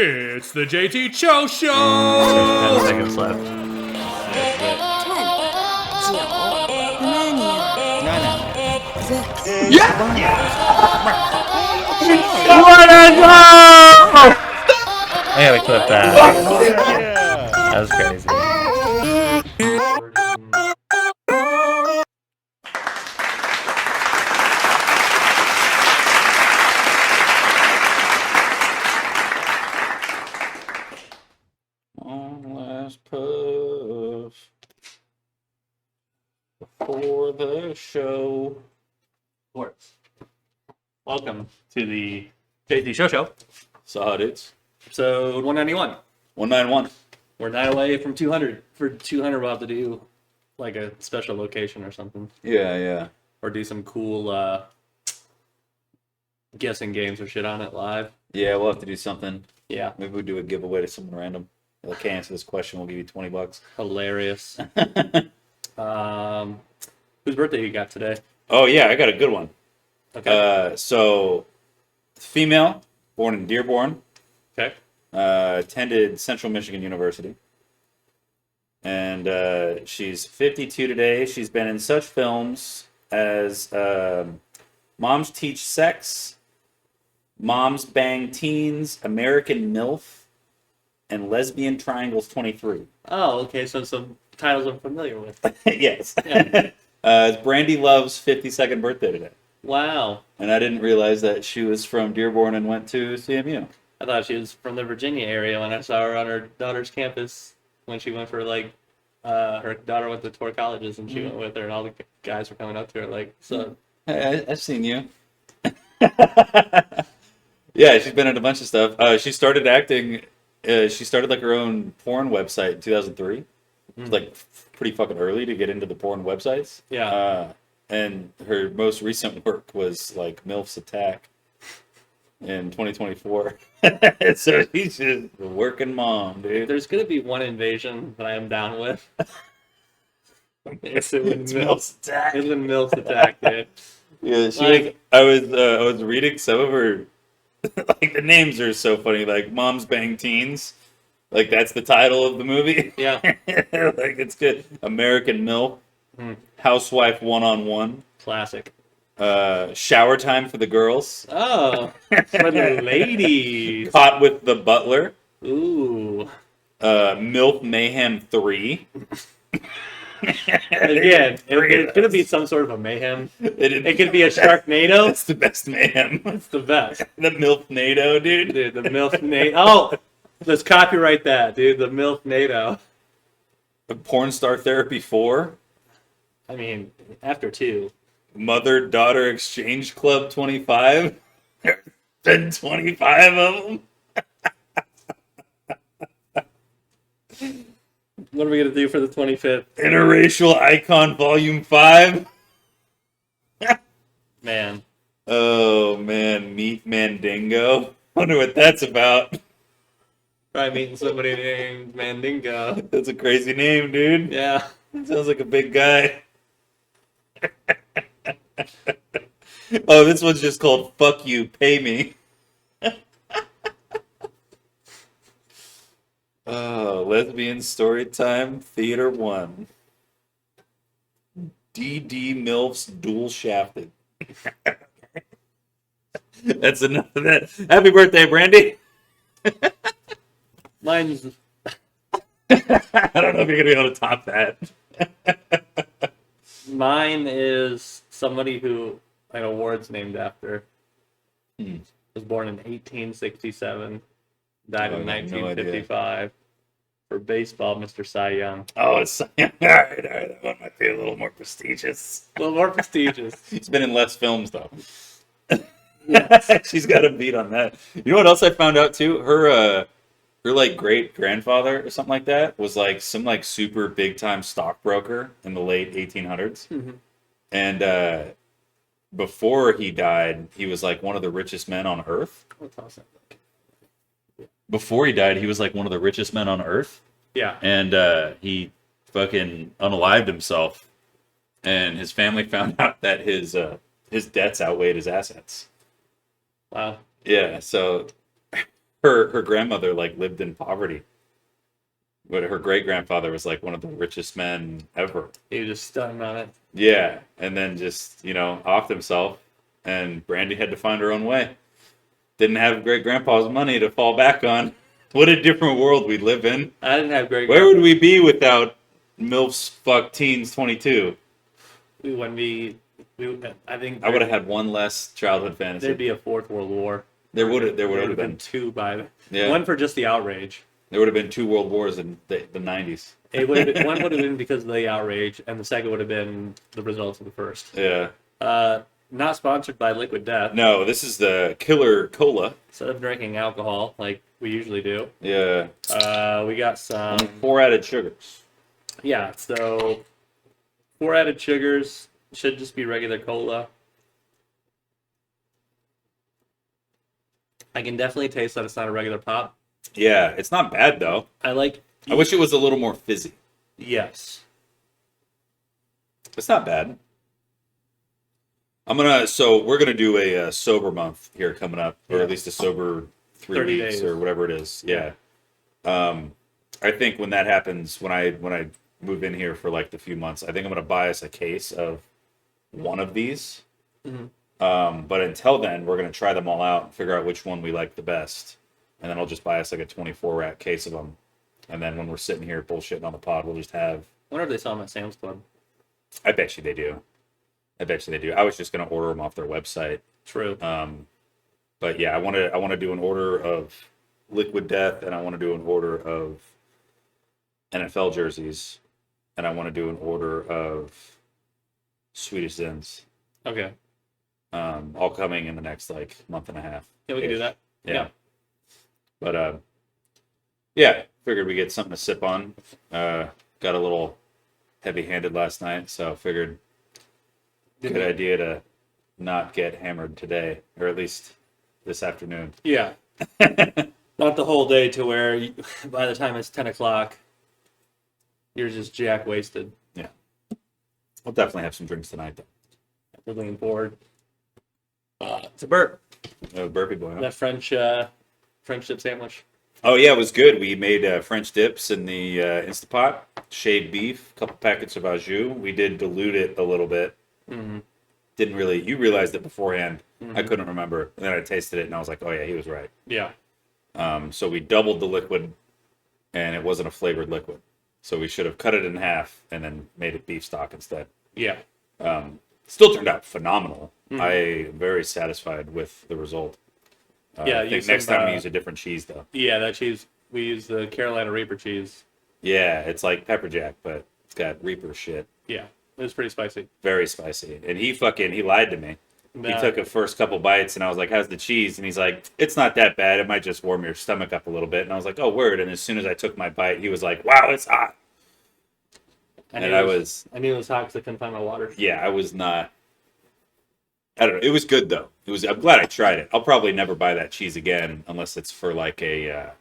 It's the JT Cho Show! 10 seconds left. 9, 8, 7, 6, 5, 4, 3, 2, 1. I gotta clip that. That was crazy. One last puff before the show. Sports. Welcome to the JT Show Show, Saw it. episode 191. 191. We're 9 away from 200. For 200, we'll have to do like a special location or something, Yeah. or do some cool guessing games or shit on it live. Yeah, we'll have to do something. Yeah, Maybe we'll do a giveaway to someone random. If they can't answer this question, we'll give you $20. hilarious. Whose birthday you got today? Oh, yeah, I got a good one. Okay. So, female, born in Dearborn, Okay. attended Central Michigan University. And she's 52 today. She's been in such films as Moms Teach Sex, Moms Bang Teens, American MILF, and Lesbian Triangles 23. Oh, okay. So some titles I'm familiar with. Yes. Yeah. It's Brandy Love's 52nd birthday today. Wow. And I didn't realize that she was from Dearborn and went to CMU. I thought she was from the Virginia area when I saw her on her daughter's campus when she went for her daughter went to tour colleges and she went with her and all the guys were coming up to her like, so Hey, I've seen you. Yeah, she's been in a bunch of stuff. She started acting. She started like her own porn website in 2003. It was like pretty fucking early to get into the porn websites. Yeah. And her most recent work was like MILF's Attack in 2024. So she's just a working mom, If dude. there's gonna be one invasion that I am down with, it's when MILF's Attack. It's when MILF's Attack, dude. Yeah, she Like- was. I was reading some of her. Like the names are so funny. Like Moms Bang Teens. Like that's the title of the movie. Yeah. Like it's good. American MILF. Hmm. Housewife 1-on-1. Classic. Shower Time for the Girls. Oh, for the ladies. Caught with the Butler. Ooh. MILF Mayhem 3. Again, it's gonna be some sort of a mayhem. It could be a Sharknado. That's the best mayhem. It's the best. The MILF NATO, dude. Dude, the MILF NATO. Oh, let's copyright that, dude. The MILF NATO. Porn Star Therapy 4. I mean, after 2. Mother-daughter exchange club 25. There's been 25 of them. What are we gonna do for the 25th? Interracial Icon Volume 5. Man, Oh man, Meat Mandingo. Wonder what that's about. probably meeting somebody named Mandingo. That's a crazy name, dude. Yeah. Sounds like a big guy. Oh, this one's just called Fuck You, Pay Me. Oh, Lesbian Storytime Theater 1. DD MILFs Dual Shafted. That's enough of that. Happy birthday, Brandy. Mine's I don't know if you're going to be able to top that. Mine is somebody who an award's named after. Hmm. Was born in 1867, died Oh, in I have no 1955. For baseball, Mr. Cy Young. Oh, it's all right. That one might be a little more prestigious. A little more prestigious. He's been in less films, though. Yeah. She's got a beat on that. You know what else I found out too? Her like great grandfather or something like that was like some like super big time stockbroker in the late 1800s. Mhm. And before he died, he was like one of the richest men on earth. What's awesome? Before he died, he was like one of the richest men on earth. Yeah. And he fucking unalived himself, and his family found out that his debts outweighed his assets. Wow. Yeah, so her grandmother like lived in poverty, but her great grandfather was like one of the richest men ever. He was just stunned on it. Yeah, and then just offed himself, and Brandy had to find her own way. Didn't have great grandpa's money to fall back on. What a different world we live in. I didn't have great. Where would we be without MILFs fuck teens 22? When we I think I would have had one less childhood fantasy. there'd be a fourth world war. There would have Been been. two by the Yeah. one for just the outrage. There would have been 2 world wars in the 90s. It would have been, one would have been because of the outrage, and the second would have been the results of the first. Yeah. Not sponsored by Liquid Death. No, this is the Killer Cola. Instead of drinking alcohol like we usually do, Yeah. we got some. 4 added sugars. Yeah, so 4 added sugars, should just be regular cola. I can definitely taste that it's not a regular pop. Yeah, it's not bad though. I like. I wish it was a little more fizzy. Yes. It's not bad. We're gonna do a sober month here coming up, or at least a sober 3 30 weeks days. or whatever it is. Yeah. I think when that happens, when I move in here for like the few months, I think I'm gonna buy us a case of one of these. Mhm. But until then, we're gonna try them all out and figure out which one we like the best, and then I'll just buy us like a 24 rack case of them, and then when we're sitting here bullshitting on the pod, we'll just have. I wonder if they sell them at Sam's Club. I bet you they do. I was just gonna order them off their website. True. But yeah, I want to do an order of Liquid Death, and I want to do an order of NFL jerseys, and I want to do an order of Swedish Zins. Okay. All coming in the next like month and a half. Yeah, we can do that. Yeah. But yeah, figured we get something to sip on. Got a little heavy-handed last night, so figured good idea to not get hammered today, or at least this afternoon. Yeah. Not the whole day to where by the time it's 10 o'clock, you're just jack wasted. Yeah. We'll definitely have some drinks tonight, though. We're looking forward. It's a burp. Burpee Boy. Huh? That French dip sandwich. Oh, yeah, it was good. We made French dips in the Instapot, shaved beef, a couple packets of au jus. We did dilute it a little bit. Mm-hmm. Didn't really, you realized it beforehand. Mm-hmm. I couldn't remember. And then I tasted it, and I was like, oh, yeah, he was right. Yeah. So we doubled the liquid, and it wasn't a flavored liquid. So we should have cut it in half and then made it beef stock instead. Yeah. Still turned out phenomenal. Mhm. I am very satisfied with the result. Yeah, I think use next some, time we use a different cheese, though. Yeah, that cheese, we use the Carolina Reaper cheese. Yeah, it's like pepper jack, but it's got Reaper shit. Yeah. It was pretty spicy. Very spicy. And he lied to me. He took a first couple bites, and I was like, how's the cheese? And he's like, it's not that bad. It might just warm your stomach up a little bit. And I was like, oh, word. And as soon as I took my bite, he was like, wow, it's hot. I And knew I it was, I knew it was hot because I couldn't find my water. yeah, I was not. I don't know. It was good, though. I'm glad I tried it. I'll probably never buy that cheese again unless it's for like a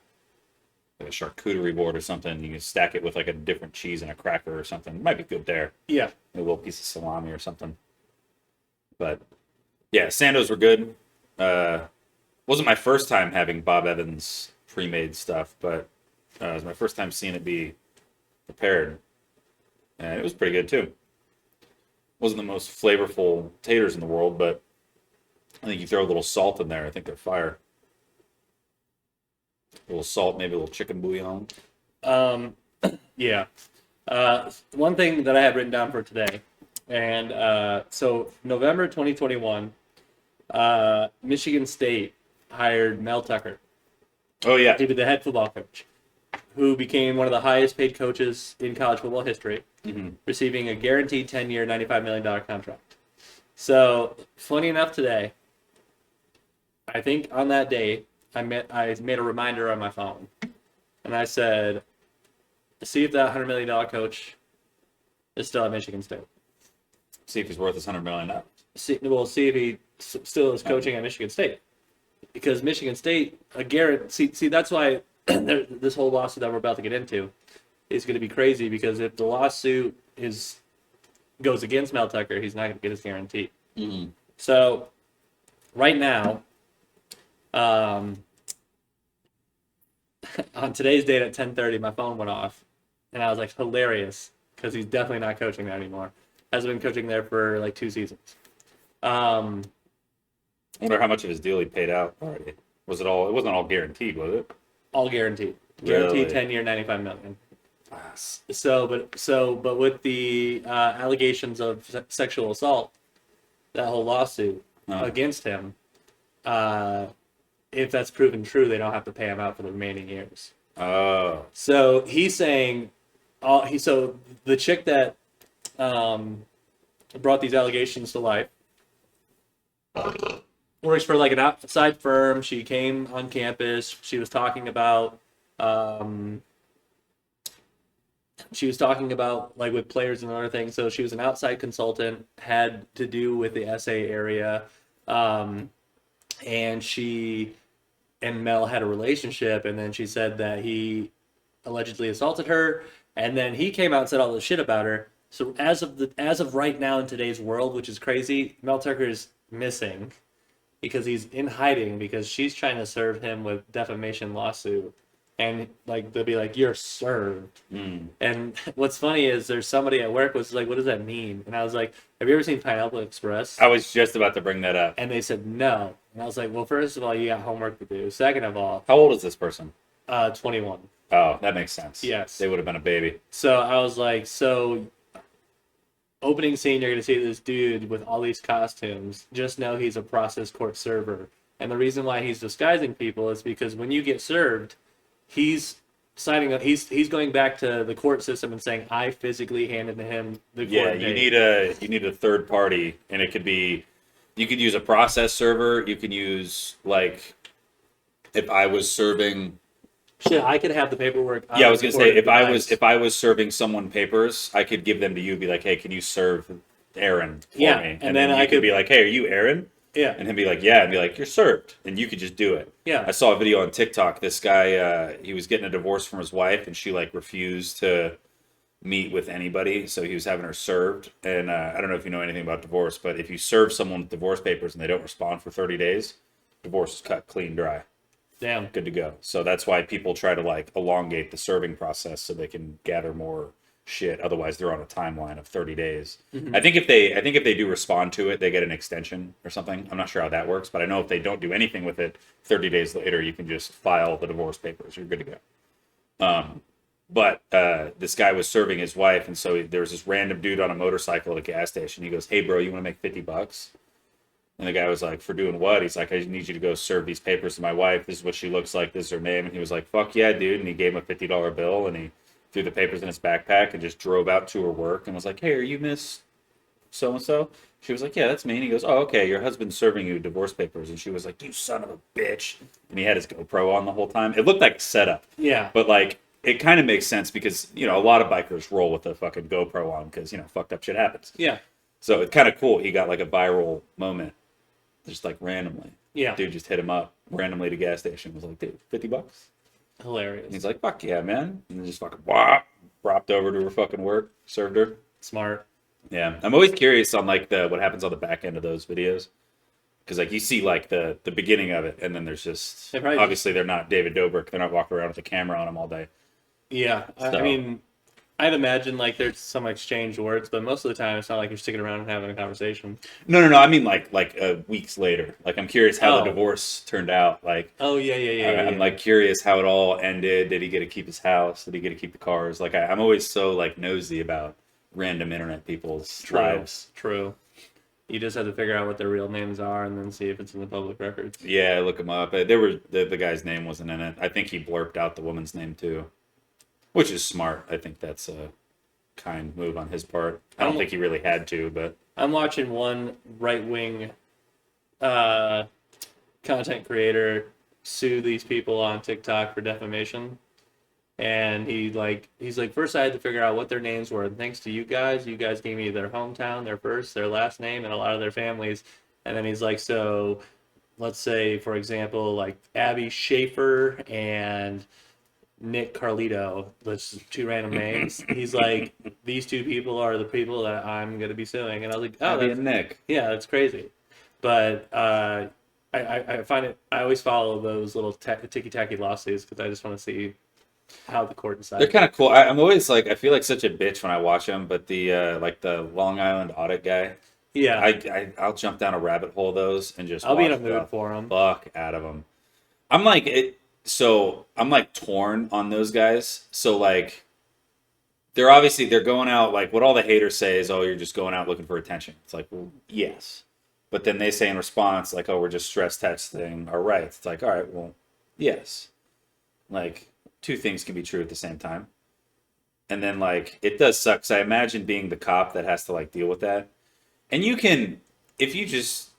charcuterie board or something. You can stack it with like a different cheese and a cracker or something. It might be good there. Yeah. A little piece of salami or something. But yeah, Sandos were good. Wasn't my first time having Bob Evans pre-made stuff, but it was my first time seeing it be prepared, and it was pretty good too. Wasn't the most flavorful taters in the world, but I think you throw a little salt in there, I think they're fire. A little salt, maybe a little chicken bouillon. Yeah. One thing that I had written down for today, and so November 2021, Michigan State hired Mel Tucker Oh yeah, to be the head football coach, who became one of the highest paid coaches in college football history, receiving a guaranteed 10-year, $95 million contract. So, funny enough today, I think on that day, I made a reminder on my phone, and I said, see if that $100 million coach is still at Michigan State. see if he's worth his $100 million. See if he still is coaching at Michigan State. Because Michigan State, see, that's why this whole lawsuit that we're about to get into is going to be crazy, because if the lawsuit goes against Mel Tucker, he's not going to get his guarantee. Mm-hmm. So, right now, on today's date at 10:30, my phone went off, and I was like, hilarious, because he's definitely not coaching there anymore. Hasn't been coaching there for like 2 seasons. I wonder how much of his deal he paid out already. Was it all? It wasn't all guaranteed, was it? All guaranteed. Guaranteed Really? 10-year, $95 million. But with the allegations of sexual assault, that whole lawsuit against him, if that's proven true, they don't have to pay him out for the remaining years. Oh. So he's saying, so the chick that brought these allegations to life works for like an outside firm. She came on campus. She was talking about like with players and other things. So she was an outside consultant, had to do with the SA area, and she and Mel had a relationship, and then she said that he allegedly assaulted her, and then he came out and said all this shit about her. So as of right now in today's world, which is crazy, Mel Tucker is missing because he's in hiding because she's trying to serve him with defamation lawsuit. And like they'll be like, "You're served." And what's funny is there's somebody at work was like, "What does that mean?" And I was like, "Have you ever seen Pineapple Express?" I was just about to bring that up. And they said no. And I was like, "Well, first of all, you got homework to do. Second of all, How old is this person? 21." Oh, that makes sense. Yes. They would have been a baby. So I was like, "So opening scene, you're gonna see this dude with all these costumes. Just know he's a process court server. And the reason why he's disguising people is because when you get served, he's signing up. He's going back to the court system and saying, "I physically handed him the Yeah, court you date." need a third party, and it could be, you could use a process server. You can use, like, if I was serving. Shit, I could have the paperwork. Yeah, I was gonna say, recorded if I was serving someone papers, I could give them to you. Be like, hey, can you serve Aaron for Yeah, me? and then I you could could be like, hey, are you Aaron? Yeah, And he'd be like, yeah, and be like, you're served, and you could just do it. Yeah. I saw a video on TikTok. This guy, he was getting a divorce from his wife, and she like refused to meet with anybody, so he was having her served. And I don't know if you know anything about divorce, but if you serve someone with divorce papers and they don't respond for 30 days, divorce is cut clean dry, damn. good to go. So that's why people try to like elongate the serving process so they can gather more shit. Otherwise, they're on a timeline of 30 days. I think if they do respond to it, they get an extension or something. I'm not sure how that works, but I know if they don't do anything with it, 30 days later, you can just file the divorce papers. You're good to go. But this guy was serving his wife, and so there was this random dude on a motorcycle at a gas station. He goes, "Hey, bro, you want to make $50?" And the guy was like, "For doing what?" He's like, "I just need you to go serve these papers to my wife. This is what she looks like. This is her name." And he was like, "Fuck yeah, dude!" And he gave him a $50 bill, and he threw the papers in his backpack and just drove out to her work and was like, "Hey, are you Miss so-and-so?" She was like, "Yeah, that's me." And he goes, "Oh, okay, your husband's serving you divorce papers." And she was like, "You son of a bitch." And he had his GoPro on the whole time. It looked like a setup. Yeah. But, like, it kind of makes sense because, you know, a lot of bikers roll with a fucking GoPro on because, you know, fucked up shit happens. Yeah. So it's kind of cool. He got, like, a viral moment just, like, randomly. Yeah. Dude just hit him up randomly at a gas station. Was like, "Dude, $50?" Hilarious. And he's like, "Fuck yeah, man." And then just fucking dropped over to her fucking work, served her. Smart. Yeah, I'm always curious on like what happens on the back end of those videos, because like you see like the beginning of it, and then there's just obviously they're not David Dobrik, they're not walking around with a camera on them all day. Yeah, I mean, I'd imagine like there's some exchange words, but most of the time it's not like you're sticking around and having a conversation. No. I mean like weeks later. Like I'm curious how the divorce turned out. Like I'm like curious how it all ended. Did he get to keep his house? Did he get to keep the cars? Like I'm always so like nosy about random internet people's lives. True. You just have to figure out what their real names are and then see if it's in the public records. Yeah, look them up. There were the guy's name wasn't in it. I think he blurped out the woman's name too, which is smart. I think that's a kind move on his part. I don't think he really had to, but I'm watching one right-wing content creator sue these people on TikTok for defamation. And he's like, first I had to figure out what their names were. And thanks to you guys gave me their hometown, their first, their last name, and a lot of their families. And then he's like, so let's say, for example, like Abby Schaefer and Nick Carlito, that's 2 random names. He's like, these 2 people are the people that I'm going to be suing. And I was like, oh, Abby and Nick. Yeah, that's crazy. But I find it. I always follow those little ticky-tacky lawsuits because I just want to see how the court decides. They're kind of cool. I'm always like, I feel like such a bitch when I watch them, but the like the Long Island audit guy, Yeah, I'll jump down a rabbit hole of those and just I'll be in a watch mood the for them. fuck out of them. I'm like it. So I'm like torn on those guys. So like, they're going out like what all the haters say is, oh, you're just going out looking for attention. It's like, well, yes, but then they say in response like, oh, we're just stress testing our rights. It's like, all right, well, yes, like two things can be true at the same time. And then like it does suck. 'Cause I imagine being the cop that has to like deal with that. And you can, if you just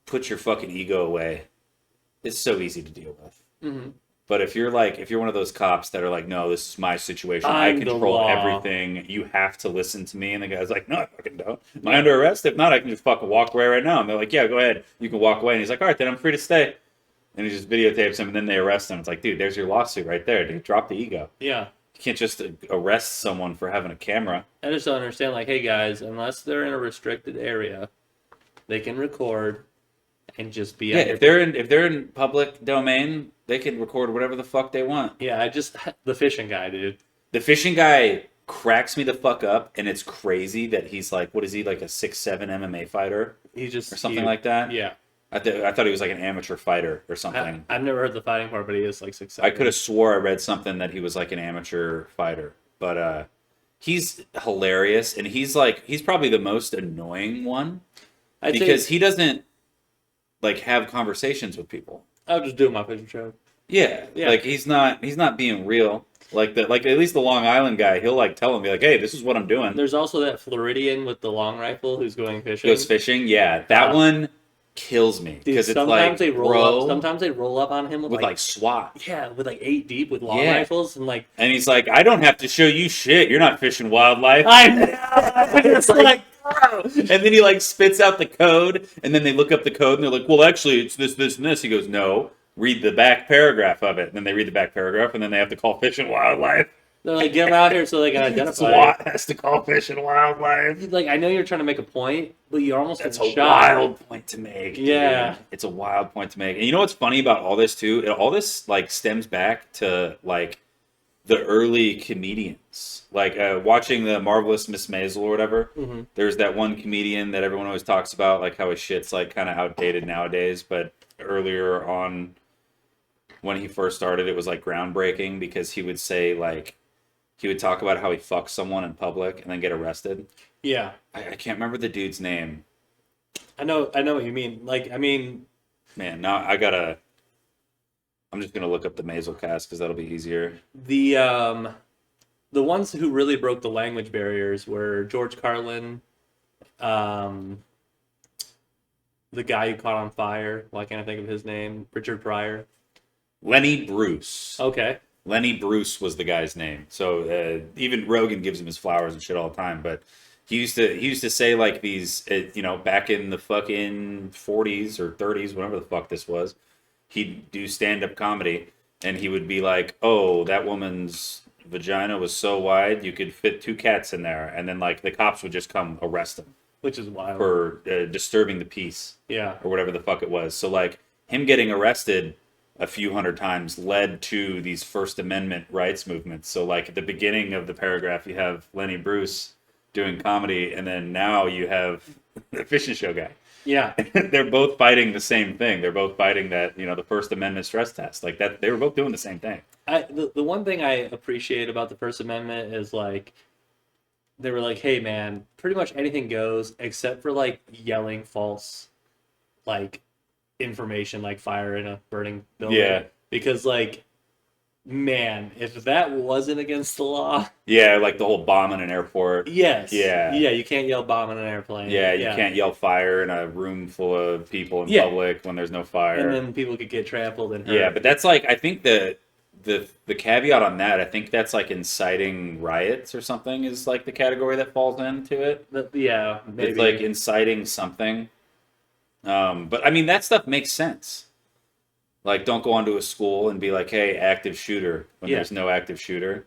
put your fucking ego away, it's so easy to deal with. Mm-hmm. But if you're one of those cops that are like, no, this is my situation. I I'm the control law. everything. You have to listen to me. And the guy's like, no, I fucking don't. Am I under arrest? If not, I can just fucking walk away right now. And they're like, yeah, go ahead. You can walk away. And he's like, all right, then I'm free to stay. And he just videotapes him, and then they arrest him. It's like, dude, there's your lawsuit right there, dude. Drop the ego. Yeah. You can't just arrest someone for having a camera. I just don't understand. Like, hey guys, unless they're in a restricted area, they can record and just be. Yeah, if they're in public domain, they can record whatever the fuck they want. Yeah, the fishing guy, dude. The fishing guy cracks me the fuck up, and it's crazy that he's like, what is he, like a 6'7" MMA fighter He's just or something like that? Yeah. I thought he was like an amateur fighter or something. I've never heard the fighting part, but he is like 6'7". I could have swore I read something that he was like an amateur fighter, but he's hilarious, and he's probably the most annoying one because he doesn't like have conversations with people. I'll just do my fishing show. Yeah, like he's not being real. Like at least the Long Island guy, he'll like tell him, be like, hey, this is what I'm doing. There's also that Floridian with the long rifle who's going fishing. Goes fishing, yeah. That one kills me because it's sometimes like they roll up. Sometimes they roll up on him with like SWAT. Yeah, with like 8 deep with long Yeah. rifles and like. And he's like, I don't have to show you shit. You're not fishing wildlife. I know. It's like, bro. And then he like spits out the code, and then they look up the code, and they're like, well, actually, it's this, this, and this. He goes, no, read the back paragraph of it. And then they read the back paragraph, and then they have to call Fish and Wildlife. They're like, get them out here so they can identify. SWAT has to call Fish and Wildlife. Like, I know you're trying to make a point, but you're almost That's getting a shot. wild point to make. Dude. Yeah. It's a wild point to make. And you know what's funny about all this too? All this like stems back to like the early comedians. Like watching the Marvelous Miss Maisel or whatever. Mm-hmm. There's that one comedian that everyone always talks about, like how his shit's like kind of outdated nowadays, but earlier on when he first started, it was like groundbreaking because he would say like he would talk about how he fucks someone in public and then get arrested. Yeah. I can't remember the dude's name. I know what you mean. Like, I mean, Man, now I'm just gonna look up the Maisel cast because that'll be easier. the ones who really broke the language barriers were George Carlin, the guy who caught on fire. Why can't I think of his name? Richard Pryor. Lenny Bruce. Okay. Lenny Bruce was the guy's name. So even Rogan gives him his flowers and shit all the time. But he used to say like these, back in the fucking 40s or 30s, whatever the fuck this was. He'd do stand-up comedy, and he would be like, "Oh, that woman's vagina was so wide you could fit 2 cats in there," and then like the cops would just come arrest him Which is wild. for disturbing the peace Yeah. or whatever the fuck it was. So like him getting arrested a few hundred times led to these First Amendment rights movements. So like at the beginning of the paragraph, you have Lenny Bruce doing comedy, and then now you have the fishing show guy. Yeah. They're both fighting the same thing. They're both fighting that, the First Amendment stress test. Like that, they were both doing the same thing. The one thing I appreciate about the First Amendment is like they were like, hey man, pretty much anything goes except for like yelling false like information like fire in a burning building. Yeah. Because like, man, if that wasn't against the law, Yeah, like the whole bomb in an airport. yes. Yeah. Yeah, you can't yell bomb in an airplane. Yeah, you can't yell fire in a room full of people in Yeah. public when there's no fire. And then people could get trampled and hurt. Yeah, but that's like, I think the caveat on that, I think that's like inciting riots or something is like the category that falls into it. Yeah, maybe. It's like inciting something. But I mean, that stuff makes sense. Like, don't go onto a school and be like, hey, active shooter, when Yeah. there's no active shooter.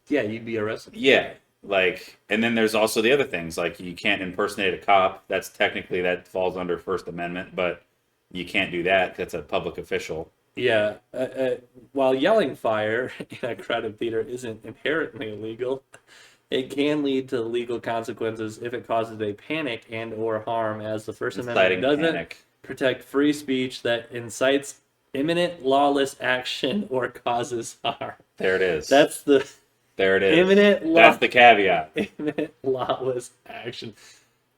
Yeah, you'd be arrested. Yeah. Like, and then there's also the other things, like you can't impersonate a cop. That falls under First Amendment, but You can't do that. That's a public official. Yeah, while yelling fire in a crowded theater isn't inherently illegal, it can lead to legal consequences if it causes a panic and or harm, as the First Amendment Inciting doesn't panic. protect free speech that incites imminent lawless action or causes harm. There it is. There it is. That's the caveat. Imminent lawless action.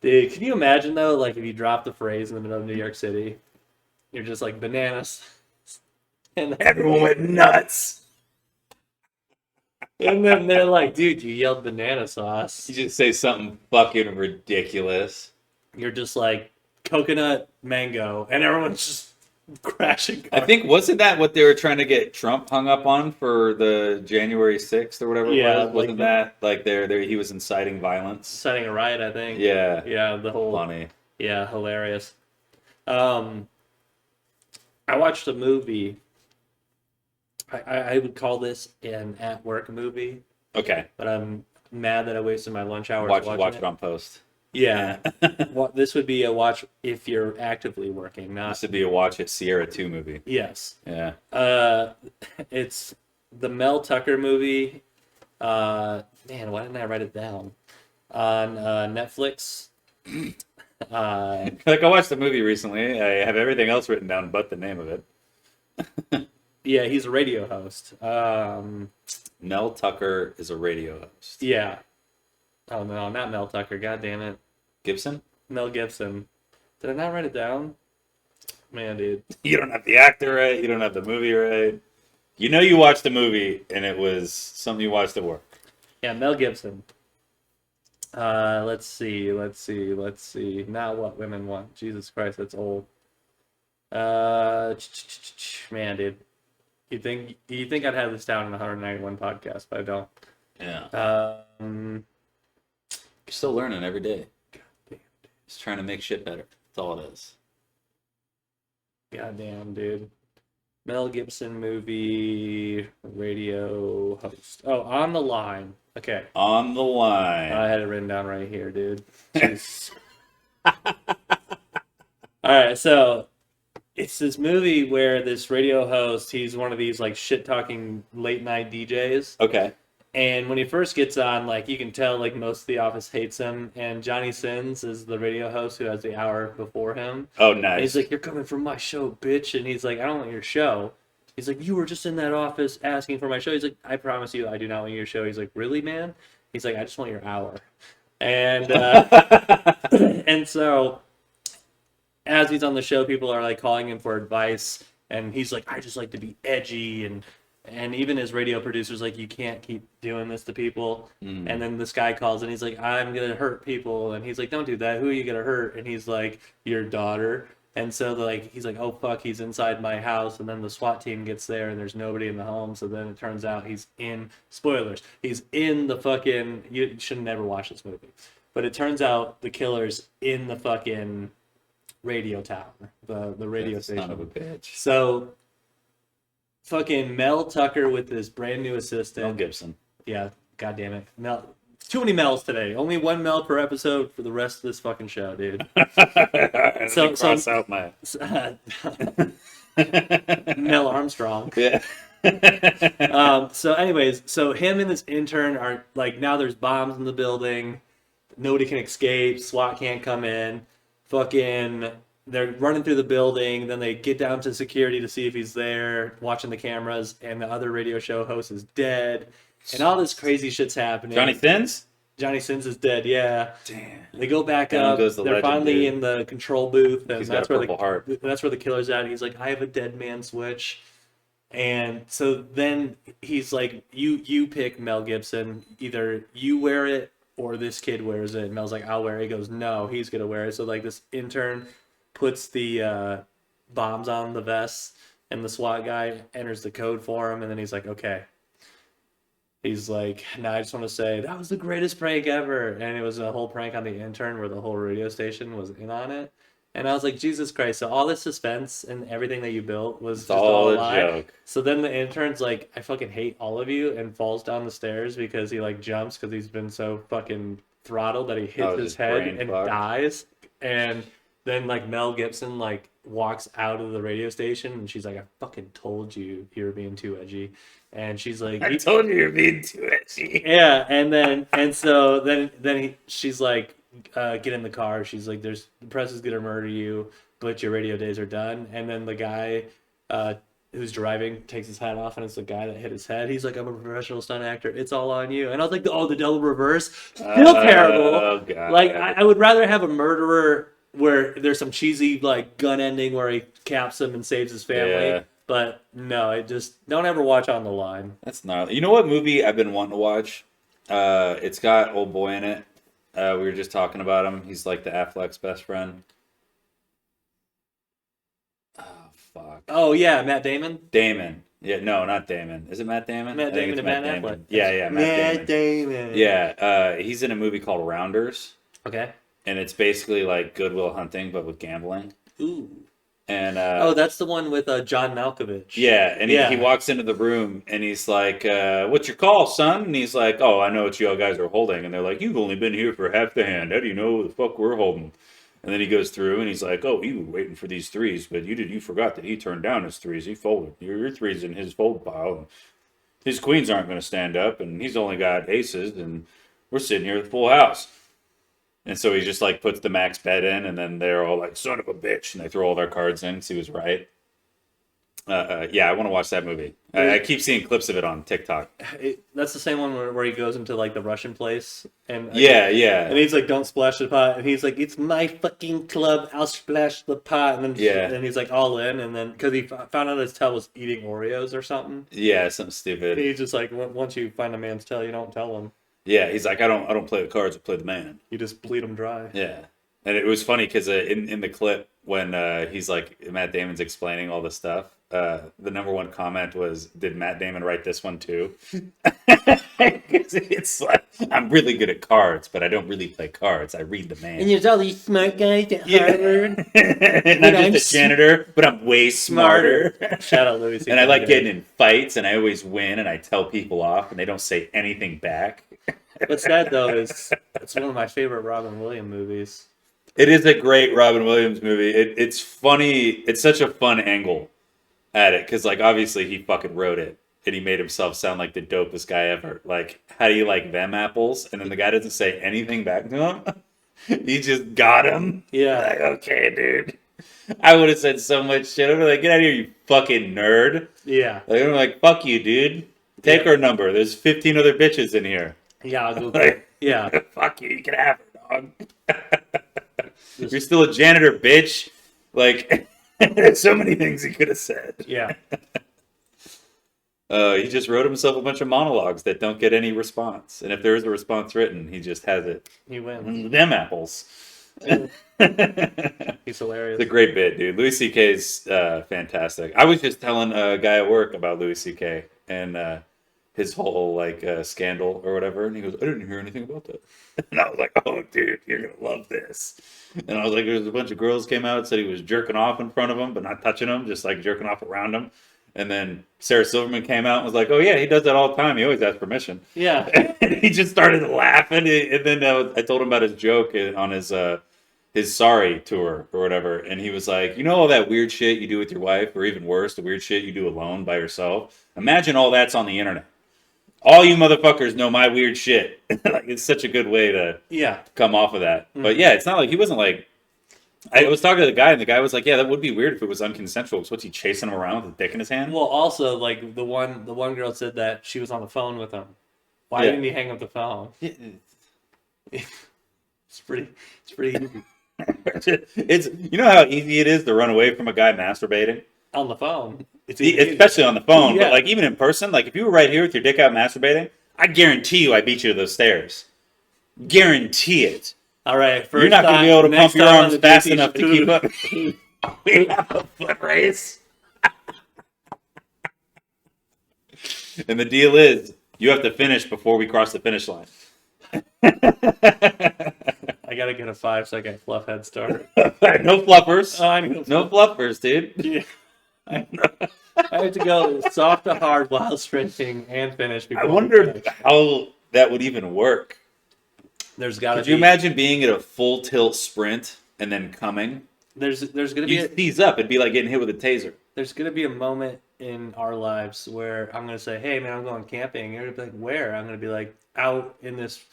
Dude, can you imagine though, like if you drop the phrase in the middle of New York City, you're just like bananas. And Everyone went nuts. then they're like, dude, you yelled banana sauce. You just say something fucking ridiculous. You're just like coconut mango, and everyone's just crashing. I think, wasn't that what they were trying to get Trump hung up on for the January 6th or whatever Yeah, it was? Wasn't that like he was inciting violence? Setting a riot, I think. Yeah. Yeah, the whole Funny. Yeah, hilarious. I watched a movie. I would call this an at work movie, Okay. but I'm mad that I wasted my lunch hours Watch watching it on post. Yeah. This would be a watch if you're actively working, not This would be a watch it Sierra 2 movie. yes. Yeah. It's the Mel Tucker movie. Man, why didn't I write it down? On Netflix. Like I watched the movie recently. I have everything else written down but the name of it. Yeah, he's a radio host. Mel Tucker is a radio host. Yeah. Oh no, not Mel Tucker. God damn it. Gibson? Mel Gibson. Did I not write it down? Man, dude. You don't have the actor right. You don't have the movie right. You know you watched the movie and it was something you watched at work. Yeah, Mel Gibson. Let's see. Not What Women Want. Jesus Christ, that's old. Man, dude. You think I'd have this down in 191 podcast, but I don't. Yeah. You're still learning every day. Just trying to make shit better. That's all it is. Goddamn, dude. Mel Gibson movie, radio host. Oh, On the Line. Okay. On the line. I had it written down right here, dude. Jeez. Alright, so it's this movie where this radio host, he's one of these like shit talking late night DJs. Okay. And when he first gets on, like you can tell like most of the office hates him. And Johnny Sins is the radio host who has the hour before him. Oh, And nice. he's like, "You're coming from my show, bitch." And he's like, "I don't want your show." He's like, "You were just in that office asking for my show." He's like, "I promise you, I do not want your show." He's like, "Really, man?" He's like, "I just want your hour." And and so as he's on the show, people are like calling him for advice, and he's like, "I just like to be edgy," and even his radio producer's like, "You can't keep doing this to people." And then this guy calls and he's like, "I'm gonna hurt people," and he's like, "Don't do that. Who are you gonna hurt?" And he's like, "Your daughter." And so he's like, "Oh fuck, he's inside my house." And then the SWAT team gets there and there's nobody in the home. So then it turns out he's in, spoilers, he's in the fucking, you should never watch this movie, but it turns out the killer's in the fucking radio tower, the radio Son station. of a bitch. So fucking Mel Tucker with this brand new assistant. Mel Gibson. Yeah, god damn it. Mel, too many Mels today. Only one Mel per episode for the rest of this fucking show, dude. So cross out my. Mel Armstrong. Yeah. So anyways, so him and this intern are like, now there's bombs in the building. Nobody can escape. SWAT can't come in. Fucking, they're running through the building. Then they get down to security to see if he's there, watching the cameras. And the other radio show host is dead. And all this crazy shit's happening. Johnny Sins? Johnny Sins is dead, yeah. Damn. They go back Down up. goes the They're legend, finally dude. in the control booth, and He's got that's a where Purple Heart. that's where the killer's at. He's like, "I have a dead man switch," and so then he's like, "You pick, Mel Gibson. Either you wear it or this kid wears it." And Mel's like, "I'll wear it." He goes, "No, he's gonna wear it." So like this intern puts the bombs on the vest, and the SWAT guy enters the code for him, and then he's like, "Okay." He's like, "No, I just want to say that was the greatest prank ever." And it was a whole prank on the intern where the whole radio station was in on it. And I was like, Jesus Christ. So all this suspense and everything that you built was just all all a a lie. joke. So then the intern's like, "I fucking hate all of you," and falls down the stairs because he like jumps because he's been so fucking throttled that he hits Oh, his just head brain and fucked. dies. And then like Mel Gibson like walks out of the radio station and she's like, I fucking told you were being too edgy. And she's like, I told you you're being too edgy. yeah, and so she's like, get in the car. She's like, the press is gonna murder you, but your radio days are done. And then the guy who's driving takes his hat off, and it's the guy that hit his head. He's like, I'm a professional stunt actor. It's all on you. And I was like, oh, the double reverse, still terrible. Oh god. Like I would rather have a murderer where there's some cheesy like gun ending where he caps him and saves his family. Yeah. But no, I just don't ever watch On the Line. That's gnarly. You know what movie I've been wanting to watch? It's got old boy in it. We were just talking about him. He's like the Affleck's best friend. Oh fuck. Oh yeah, Matt Damon. Damon. Yeah, no, not Damon. Is it Matt Damon? Matt I think Damon it's and Matt Affleck. Yeah, Matt Damon. Damon. Yeah, he's in a movie called Rounders, Okay. and it's basically like Good Will Hunting, but with gambling. Ooh. And Oh, that's the one with John Malkovich. yeah, and Yeah. he walks into the room and he's like, "What's your call, son?" And he's like, "Oh, I know what you all guys are holding." And they're like, "You've only been here for half the hand. How do you know what the fuck we're holding?" And then he goes through and he's like, "Oh, you were waiting for these threes, but you forgot that he turned down his threes. He folded. Your threes in his fold pile. And his queens aren't going to stand up, and he's only got aces, and we're sitting here with full house." And so he just like puts the max bet in, and then they're all like, "Son of a bitch," and they throw all their cards in because he was right. Yeah, I want to watch that movie. I keep seeing clips of it on TikTok. That's the same one where he goes into like the Russian place and Yeah, and yeah, he's like, "Don't splash the pot," and he's like, "It's my fucking club. I'll splash the pot." And then and he's like all in, and then because he found out his tail was eating Oreos or something. yeah, something stupid. He's just like, once you find a man's tail, you don't tell him. Yeah, he's like, I don't play the cards, I play the man. You just bleed him dry. Yeah, and it was funny because in the clip when he's like Matt Damon's explaining all the stuff, the number one comment was, "Did Matt Damon write this one too?" 'Cause it's like, I'm really good at cards, but I don't really play cards. I read the man. And there's all these smart guys at Harvard. And I'm just a janitor, but I'm way smarter. Shout out Louis. And I like getting in fights, and I always win, and I tell people off, and they don't say anything back. What's sad though is it's one of my favorite Robin Williams movies. It is a great Robin Williams movie. It's funny. It's such a fun angle at it because, like, obviously he fucking wrote it, and he made himself sound like the dopest guy ever. Like, how do you like them apples? And then the guy doesn't say anything back to him. He just got him. Yeah. Like, okay, dude. I would have said so much shit. I'd be like, "Get out of here, you fucking nerd." Yeah. Like, I'm like, "Fuck you, dude. Take her number. There's 15 other bitches in here." Yeah, I'll go. Like, Yeah. Fuck you. You can have her, dog. You're still a janitor, bitch. Like, there's so many things he could have said. Yeah. He just wrote himself a bunch of monologues that don't get any response. And if there is a response written, he just has it. He wins. Them apples. He's hilarious. It's a great bit, dude. Louis C.K.'s fantastic. I was just telling a guy at work about Louis C.K. and his whole like scandal or whatever, and he goes, "I didn't hear anything about that." And I was like, "Oh, dude, you're gonna love this." And I was like, "There's a bunch of girls came out, said he was jerking off in front of them, but not touching them, just like jerking off around them." And then Sarah Silverman came out and was like, "Oh yeah, he does that all the time. He always asks permission." Yeah. And he just started laughing. And then I told him about his joke on his Sorry tour or whatever, and he was like, "You know all that weird shit you do with your wife, or even worse, the weird shit you do alone by yourself? Imagine all that's on the internet. All you motherfuckers know my weird shit." Like, it's such a good way to come off of that. But yeah, it's not like he wasn't like. I was talking to the guy, and the guy was like, "Yeah, that would be weird if it was unconsensual. Because what's he chasing him around with a dick in his hand?" Well, also like the one girl said that she was on the phone with him. Why Yeah. didn't he hang up the phone? It's pretty easy. It's, you know how easy it is to run away from a guy masturbating, On the phone. It's easy. especially on the phone. Yeah. But like even in person, like if you were right here with your dick out masturbating, I guarantee you I beat you to those stairs. Guarantee it. All right. You're not going to be able to next pump your time on arms the fast JT enough to keep up. We have a foot race. And the deal is, you have to finish before we cross the finish line. I gotta get a 5-second fluff head start. No fluffers. Oh, I know. No fluffers, dude. Yeah. I have to go soft to hard while sprinting and finish. I before we wonder finish. how that would even work. There's gotta Could you imagine being at a full tilt sprint and then coming there's gonna be You'd seize up. It'd be like getting hit with a taser. there's gonna be a moment in our lives where I'm gonna say, "Hey, man, I'm going camping." You're gonna be like, "Where?" I'm gonna be like, "Out in this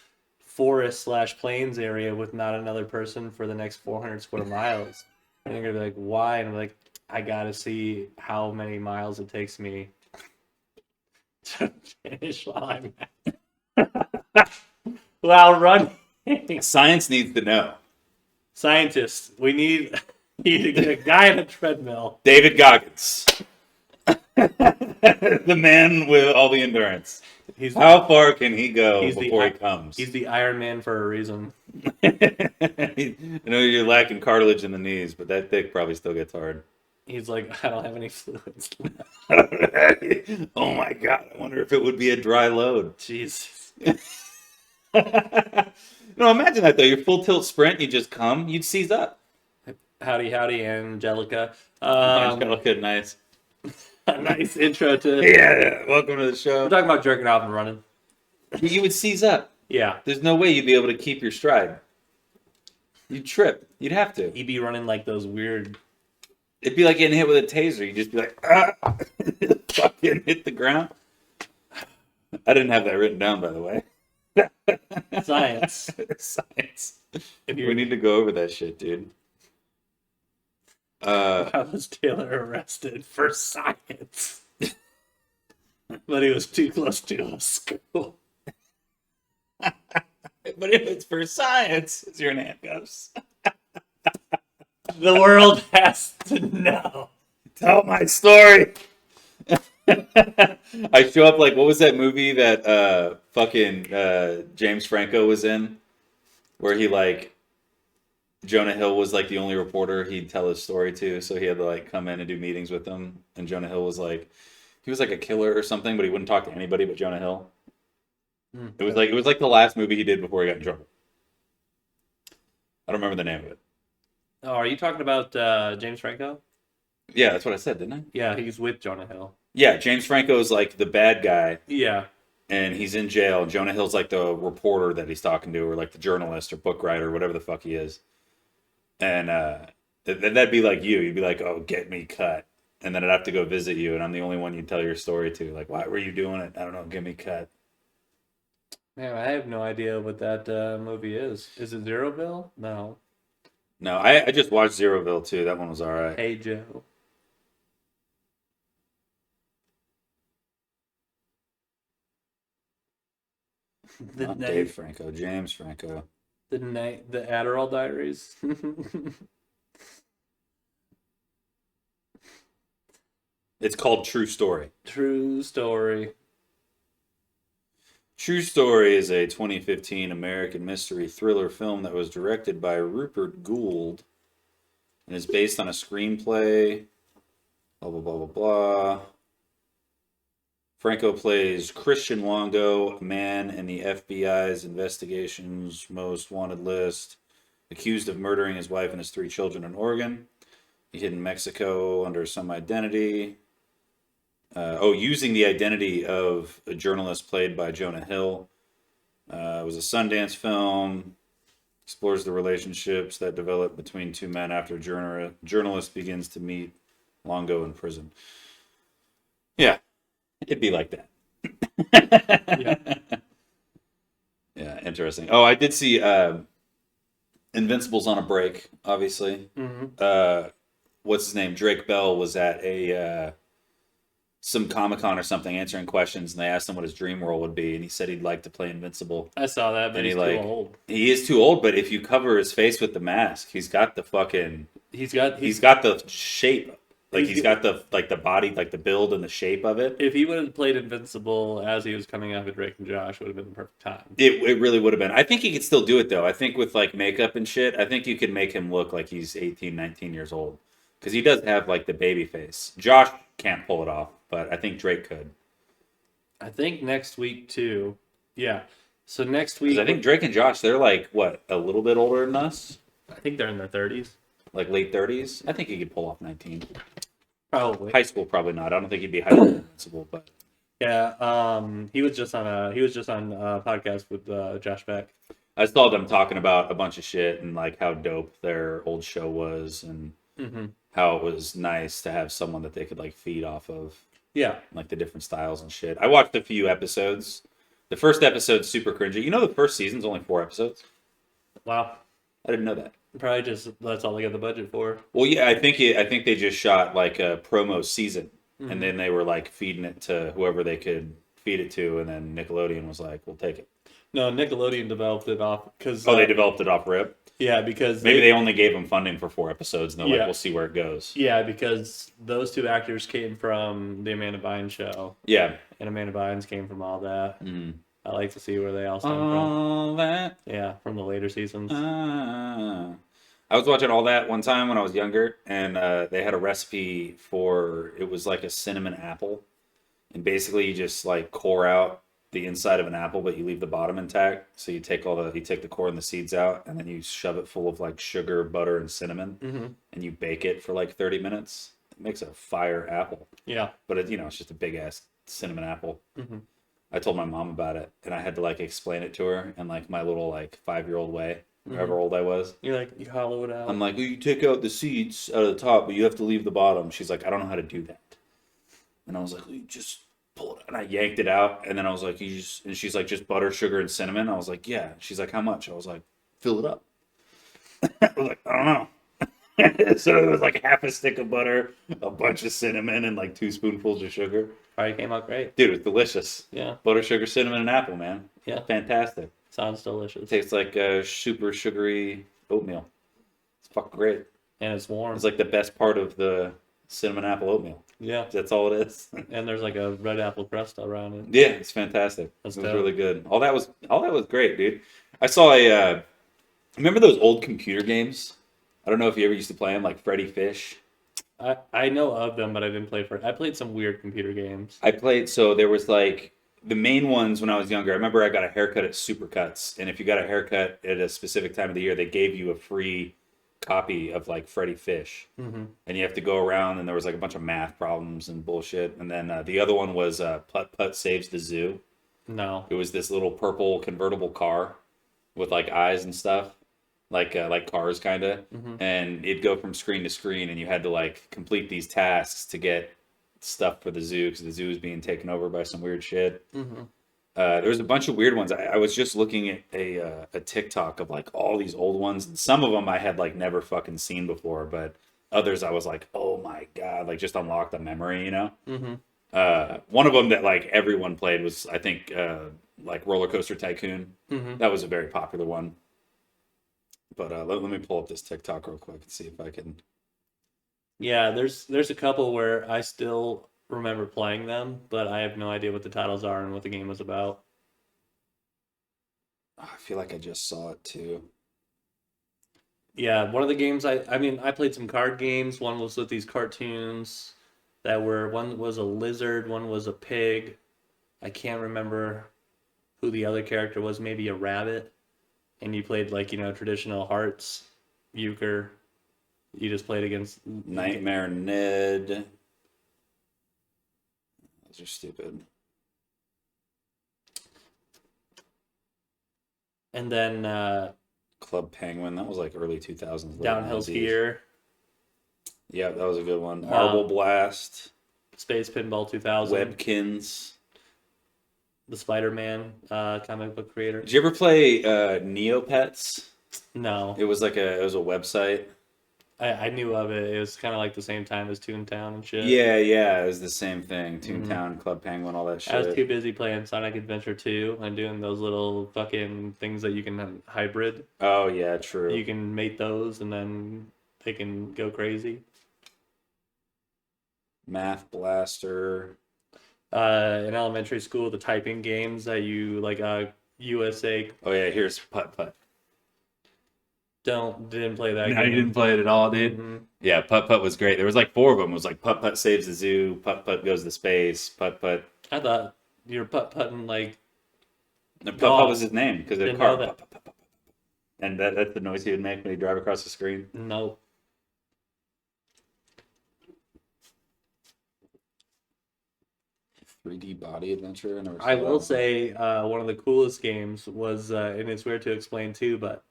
forest/plains area with not another person for the next 400 square miles." And you're gonna be like, "Why?" And I'm like, "I gotta see how many miles it takes me to finish while running." Science needs to know. Scientists, we need to get a guy on a treadmill. David Goggins. The man with all the endurance. He's How far can he go He's before the- he comes? He's the Iron Man for a reason. I know you're lacking cartilage in the knees, but that dick probably still gets hard. He's like, I don't have any fluids. Oh my god, I wonder if it would be a dry load. Jesus. No, imagine that though. Your full tilt sprint, you just come, you'd seize up. Howdy, Angelica. Angelica, nice. A nice intro to. Yeah, welcome to the We're show. talking about jerking off and running. You would seize up. Yeah. There's no way you'd be able to keep your stride. You'd trip. You'd have to. He'd be running like those weird. It'd be like getting hit with a taser. You'd just be like, ah! Fucking hit the ground. I didn't have that written down, by the way. Science. Science. If We you're, need to go over that shit, dude. how was Taylor arrested for science? But he was too close to a school. But if it's for science, you're in handcuffs. The world has to know. Tell my story. I show up like, what was that movie that James Franco was in? Where he like, Jonah Hill was like the only reporter he'd tell his story to, so he had to like come in and do meetings with him. And Jonah Hill was like, he was like a killer or something, but he wouldn't talk to anybody but Jonah Hill. It was like the last movie he did before he got in trouble. I don't remember the name of it. Oh, are you talking about James Franco? Yeah, that's what I said, didn't I? Yeah, he's with Jonah Hill. Yeah, James Franco is like the bad guy, Yeah. and he's in jail. And Jonah Hill's like the reporter that he's talking to, or like the journalist or book writer, whatever the fuck he is. And that'd be like you. You'd be like, "Oh, get me cut," and then I'd have to go visit you, and I'm the only one you'd tell your story to. Like, why were you doing it? I don't know. Get me cut. Man, I have no idea what that movie is. Is it Zero Bill? No. No, I just watched Zeroville too. That one was all right. Hey Joe. The Not night, Dave Franco, James Franco. the Adderall Diaries. It's called True Story. True story. True Story is a 2015 American mystery thriller film that was directed by Rupert Gould and is based on a screenplay. Blah, blah, blah, blah, blah. Franco plays Christian Longo, a man in the FBI's investigation's most wanted list, accused of murdering his wife and his 3 children in Oregon. He hid in Mexico under some identity. Using the identity of a journalist played by Jonah Hill. It was a Sundance film. Explores the relationships that develop between 2 men after a journalist begins to meet Longo in prison. Yeah, it'd be like that. Yeah. Yeah, interesting. Oh, I did see Invincible's on a break, obviously. Mm-hmm. What's his name? Drake Bell was at a some Comic-Con or something answering questions, and they asked him what his dream role would be, and he said he'd like to play Invincible. I saw that, but And he's he, too like, old. He is too old, but if you cover his face with the mask, he's got the fucking He's got the shape. Like He's he's got the body, like the build and the shape of it. If he would have played Invincible as he was coming out with Drake and Josh, would have been the perfect time. It really would have been. I think he could still do it though. I think with like makeup and shit, I think you could make him look like he's 18, 19 years old. Because he does have like the baby face. Josh can't pull it off, but I think Drake could. I think next week too. Yeah. So next 'Cause week, I think Drake and Josh, they're like what, a little bit older than us, I think they're in their 30s. like late 30s. I think he could pull off 19. Probably. High school probably not. I don't think he'd be high school invincible, but Yeah. He was just on a podcast with Josh Beck. I saw them talking about a bunch of shit and like how dope their old show was and how it was nice to have someone that they could like feed off of, Yeah. like the different styles and shit. I watched a few episodes. The first episode's super cringy. You know, the first season's only 4 episodes. Wow. I didn't know that. Probably just that's all they got the budget for. Well, yeah, I think they just shot like a promo season, and then they were like feeding it to whoever they could feed it to, and then Nickelodeon was like, "We'll take it." No, Nickelodeon developed it off because Oh, they developed it off rip. yeah, because Maybe they only gave them funding for 4 episodes, and they're like, Yeah. "We'll see where it goes." yeah, because those two actors came from the Amanda Bynes show, Yeah. and Amanda Bynes came from all that. Mm. I like to see where they all stem from. All that. Yeah, from the later seasons. I was watching all that one time when I was younger, and they had a recipe for it was like a cinnamon apple, and basically you just like core out the inside of an apple, but you leave the bottom intact. So you take the core and the seeds out, and then you shove it full of like sugar, butter, and cinnamon, and you bake it for like 30 minutes. It makes a fire apple, Yeah. but it's just a big ass cinnamon apple. I told my mom about it, and I had to like explain it to her in like my little like 5-year-old way, however old I was. You're like, you hollow it out. I'm like, well, you take out the seeds out of the top, but you have to leave the bottom. She's like, I don't know how to do that. And I was like, well, you just pull it out. And I yanked it out, and then I was like, and she's like, just butter, sugar, and cinnamon. I was like, yeah. She's like, how much? I was like, fill it up. I was like, I don't know. So it was like half a stick of butter, a bunch of cinnamon, and like 2 spoonfuls of sugar. Probably came out great. Dude, it was delicious. Yeah. Butter, sugar, cinnamon, and apple, man. Yeah. Fantastic. Sounds delicious. Tastes like super sugary oatmeal. It's fucking great. And it's warm. It's like the best part of the cinnamon apple oatmeal. Yeah. That's all it is. And there's like a red apple crust around it. Yeah, it's fantastic. That's it was dope. really good. All that was great, dude. I saw remember those old computer games? I don't know if you ever used to play them, like Freddy Fish. I know of them, but I didn't play I played some weird computer games. So there was like the main ones when I was younger. I remember I got a haircut at Supercuts, and if you got a haircut at a specific time of the year, they gave you a free copy of like Freddy Fish, and you have to go around, and there was like a bunch of math problems and bullshit. And then the other one was Putt Putt Saves the Zoo. No. It was this little purple convertible car with like eyes and stuff, like cars kind of, and it'd go from screen to screen, and you had to like complete these tasks to get stuff for the zoo because the zoo was being taken over by some weird shit. There was a bunch of weird ones. I was just looking at a TikTok of like all these old ones, and some of them I had like never fucking seen before, but others I was like, oh my god, like just unlocked a memory, you know. One of them that like everyone played was I think like Roller Coaster Tycoon. That was a very popular one. But let me pull up this TikTok real quick and see if I can. Yeah, there's a couple where I still remember playing them, but I have no idea what the titles are and what the game was about. I feel like I just saw it too. Yeah, one of the games I mean I played some card games. One was with these cartoons one was a lizard, one was a pig. I can't remember who the other character was, maybe a rabbit. And you played like, traditional hearts, euchre. You just played against Nightmare Ned. Those are stupid. And then Club Penguin. That was like early 2000s. late Downhill 90s. Skier, Yeah, that was a good one. Marble Blast. Space Pinball 2000, Webkins. the Spider-Man comic book creator. Did you ever play Neopets? No, It was a website. I knew of it. It was kind of like the same time as Toontown and shit. Yeah, it was the same thing. Toontown, Club Penguin, all that shit. I was too busy playing Sonic Adventure 2 and doing those little fucking things that you can hybrid. Oh yeah, true. You can mate those and then they can go crazy. Math Blaster. In elementary school, the typing games that you like, USA Oh yeah, here's Putt Putt. didn't play that No, game. you didn't play it at all, dude. Mhm. Yeah, Putt Putt was great. There was like 4 of them. It was like Putt Putt Saves the Zoo, Putt Putt Goes to Space, Putt Putt. I thought you were putting like No, Putt Golf. Putt was his name because their Didn't car. know that. Putt, putt, putt, putt, putt. And that's the noise he would make when he drive across the screen. no. 3D body adventure. I will say one of the coolest games was, and it's weird to explain too, but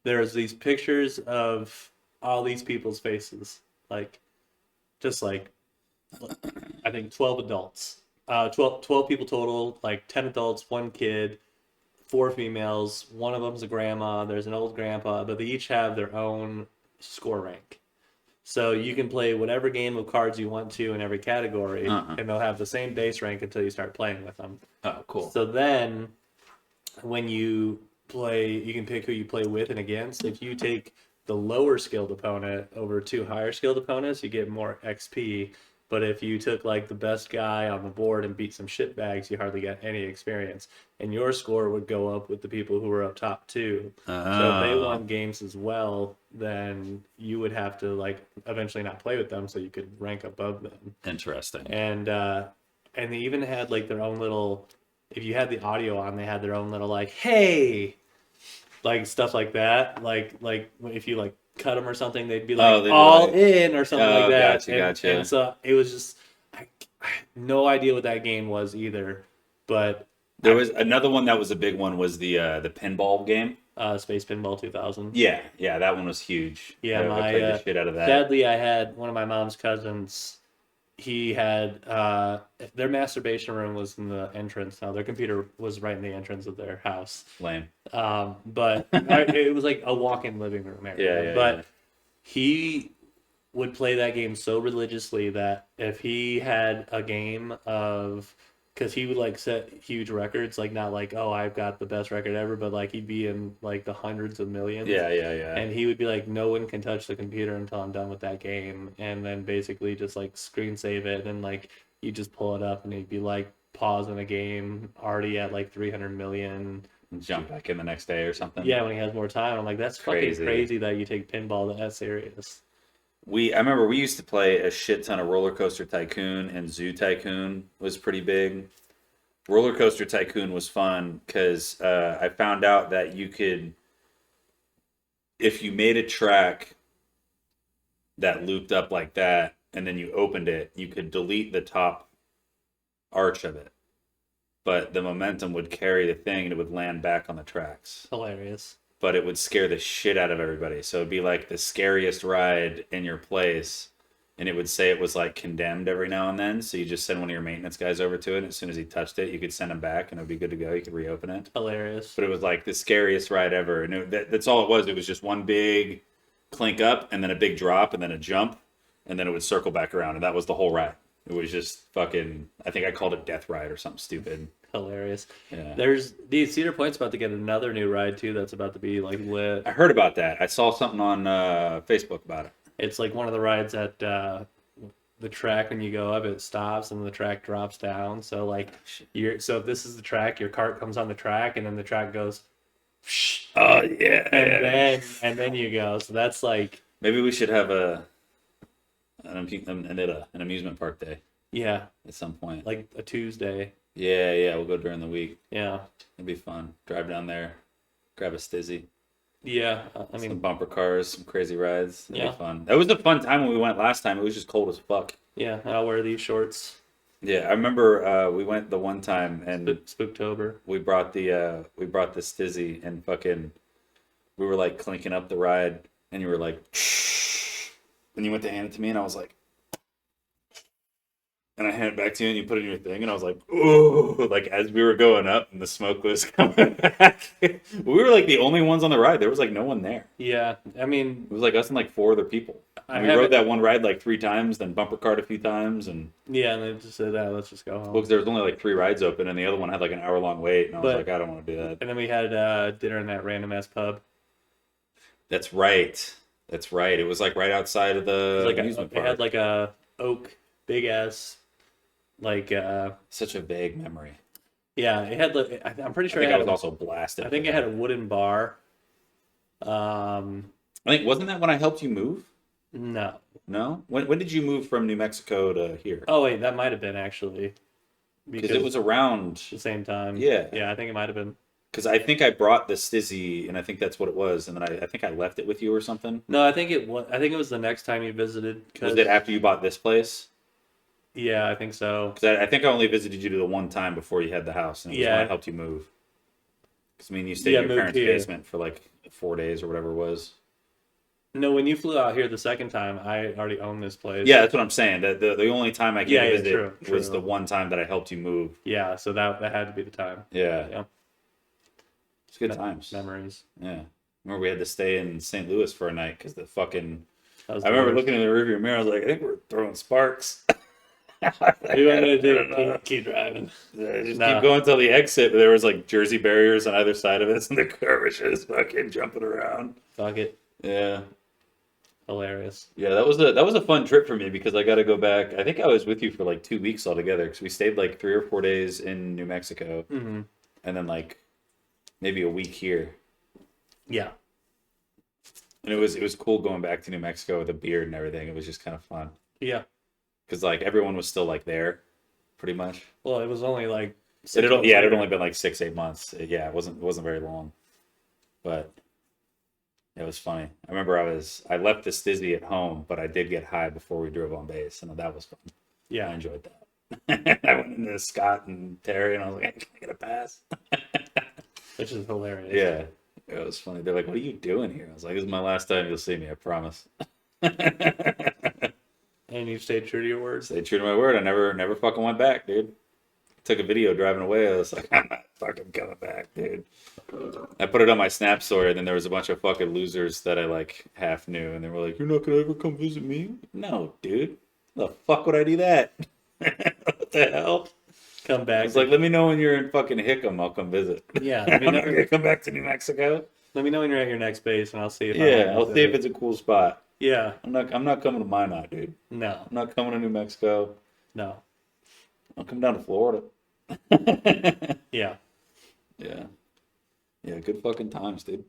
there's these pictures of all these people's faces, like just like I think 12 adults, 12 people total, like 10 adults, one kid, 4 females. One of them's a grandma. There's an old grandpa, but they each have their own score rank. So you can play whatever game of cards you want to in every category, and they'll have the same base rank until you start playing with them. Oh, cool. So then, when you play, you can pick who you play with and against. If you take the lower skilled opponent over 2 higher skilled opponents, you get more XP. But if you took like the best guy on the board and beat some shitbags, you hardly get any experience. And your score would go up with the people who were up top too. So if they won games as well, then you would have to like eventually not play with them so you could rank above them. Interesting. And they even had like their own little, if you had the audio on, they had their own little like, hey, like stuff like that. Like if you like cut them or something, they'd be like all in or something like that. Gotcha. And so it was just, I had no idea what that game was either. But there was another one that was a big one, was the pinball game. Space Pinball 2000. Yeah, that one was huge. Yeah, I played the shit out of that. Sadly, I had one of my mom's cousins. He had their masturbation room was in the entrance. Now their computer was right in the entrance of their house. Lame. But it was like a walk-in living room area. But he would play that game so religiously that if he had a game of, because he would like set huge records, like not like, oh, I've got the best record ever, but like he'd be in like the hundreds of millions. Yeah. And he would be like, no one can touch the computer until I'm done with that game. And then basically just like screen save it. And like you just pull it up and he'd be like pausing a game already at like 300 million. Jump back in the next day or something. Yeah, when he has more time. I'm like, that's fucking crazy that you take pinball that serious. I remember we used to play a shit ton of Roller Coaster Tycoon, and Zoo Tycoon was pretty big. Roller Coaster Tycoon was fun because I found out that you could, if you made a track that looped up like that, and then you opened it, you could delete the top arch of it. But the momentum would carry the thing and it would land back on the tracks. Hilarious. But it would scare the shit out of everybody. So it'd be like the scariest ride in your place, and it would say it was like condemned every now and then. So you just send one of your maintenance guys over to it, and as soon as he touched it, you could send him back and it would be good to go. You could reopen it. Hilarious. But it was like the scariest ride ever. And that's all it was. It was just one big clink up and then a big drop and then a jump, and then it would circle back around, and that was the whole ride. It was just fucking, I think I called it Death Ride or something stupid. Hilarious. Yeah. There's Cedar Point's about to get another new ride too that's about to be like lit. I heard about that. I saw something on Facebook about it. It's like one of the rides at the track. When you go up, it stops and the track drops down. So like so if this is the track, your cart comes on the track and then the track goes oh yeah. And then you go. So that's like, maybe we should have an amusement park day. Yeah. At some point. Like a Tuesday. Yeah, we'll go during the week. Yeah. It'd be fun. Drive down there, grab a stizzy. Yeah, I mean, some bumper cars, some crazy rides. It'd be fun. That was a fun time when we went last time. It was just cold as fuck. Yeah, I'll wear these shorts. Yeah, I remember we went the one time and Spooktober. We brought the stizzy and fucking we were like clinking up the ride and you were like and you went to hand it to me and I was like, and I handed it back to you and you put it in your thing and I was like, ooh, like as we were going up and the smoke was coming back. We were like the only ones on the ride. There was like no one there. Yeah, I mean, it was like us and like 4 other people. We rode that one ride like 3 times, then bumper cart a few times, and yeah, and they just said, let's just go home. Well, because there was only like 3 rides open, and the other one had like an hour-long wait, and I was like, I don't want to do that. And then we had dinner in that random ass pub. That's right. It was like right outside of the amusement park. It had like a oak, big ass, like such a vague memory. Yeah, it had. I'm pretty sure. I think I was also blasted. I think it had a wooden bar. I think wasn't that when I helped you move? No. When did you move from New Mexico to here? Oh wait, that might have been actually because it was around the same time. Yeah, I think it might have been. Because I think I brought the stizzy, and I think that's what it was, and then I think I left it with you or something. No, I think it was the next time you visited. Was it after you bought this place? Yeah, I think so. Because I think I only visited you the one time before you had the house, and it was when I Yeah. helped you move. Because I mean, you stayed Yeah, in your moved parents' here. basement for like 4 days or whatever it was. No, when you flew out here the second time, I already owned this place. Yeah, that's what I'm saying. The only time I came Yeah, to yeah, visit true, was true. the one time that I helped you move. Yeah, so that had to be the time. Yeah, Yeah. it's good times. Memories. Yeah, remember we had to stay in St. Louis for a night because the fucking. That was I the remember worst. looking in the rearview mirror. I was like, I think we're throwing sparks. What do you want me to I do? don't know. Keep driving. Just Nah. keep going till the exit. But there was like Jersey barriers on either side of us, and the car was just fucking jumping around. Fuck it. Yeah, Hilarious. yeah. That was a fun trip for me because I got to go back. I think I was with you for like 2 weeks altogether because we stayed like 3 or 4 days in New Mexico, Mm-hmm. and then like maybe a week here. Yeah. And it was cool going back to New Mexico with a beard and everything. It was just kind of fun Yeah. because like everyone was still like there, pretty much. Well, it was only like It had, 6 months yeah, it had later. only been like 6-8 months. Yeah, it wasn't very long, but it was funny. I remember I left the stizzy at home, but I did get high before we drove on base, and that was fun. I Yeah. enjoyed that. I went into Scott and Terry, and I was like, "Can I get a pass?" Which is hilarious. Yeah, it was funny. They're like, "What are you doing here?" I was like, "This is my last time you'll see me. I promise." And you stayed true to your words. Stayed true to my word. I never fucking went back, dude. Took a video driving away. I was like, I'm not fucking coming back, dude. I put it on my Snap story, and then there was a bunch of fucking losers that I like half knew, and they were like, "You're not gonna ever come visit me?" No, dude. The fuck would I do that? What the hell? Come I back. was like, let me know when you're in fucking Hickam. I'll come visit. Yeah. I'm not gonna come back to New Mexico. Let me know when you're at your next base, and I'll see if Yeah, I'll see if it's a cool spot. Yeah. I'm not coming to Minot, dude. No. I'm not coming to New Mexico. No. I'll come down to Florida. Yeah. Yeah. Yeah, good fucking times, dude.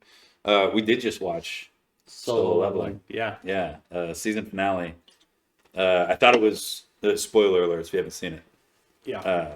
We did just watch Solo Leveling. leveling. Yeah. Yeah, season finale. I thought it was spoiler alerts if you haven't seen it. Yeah.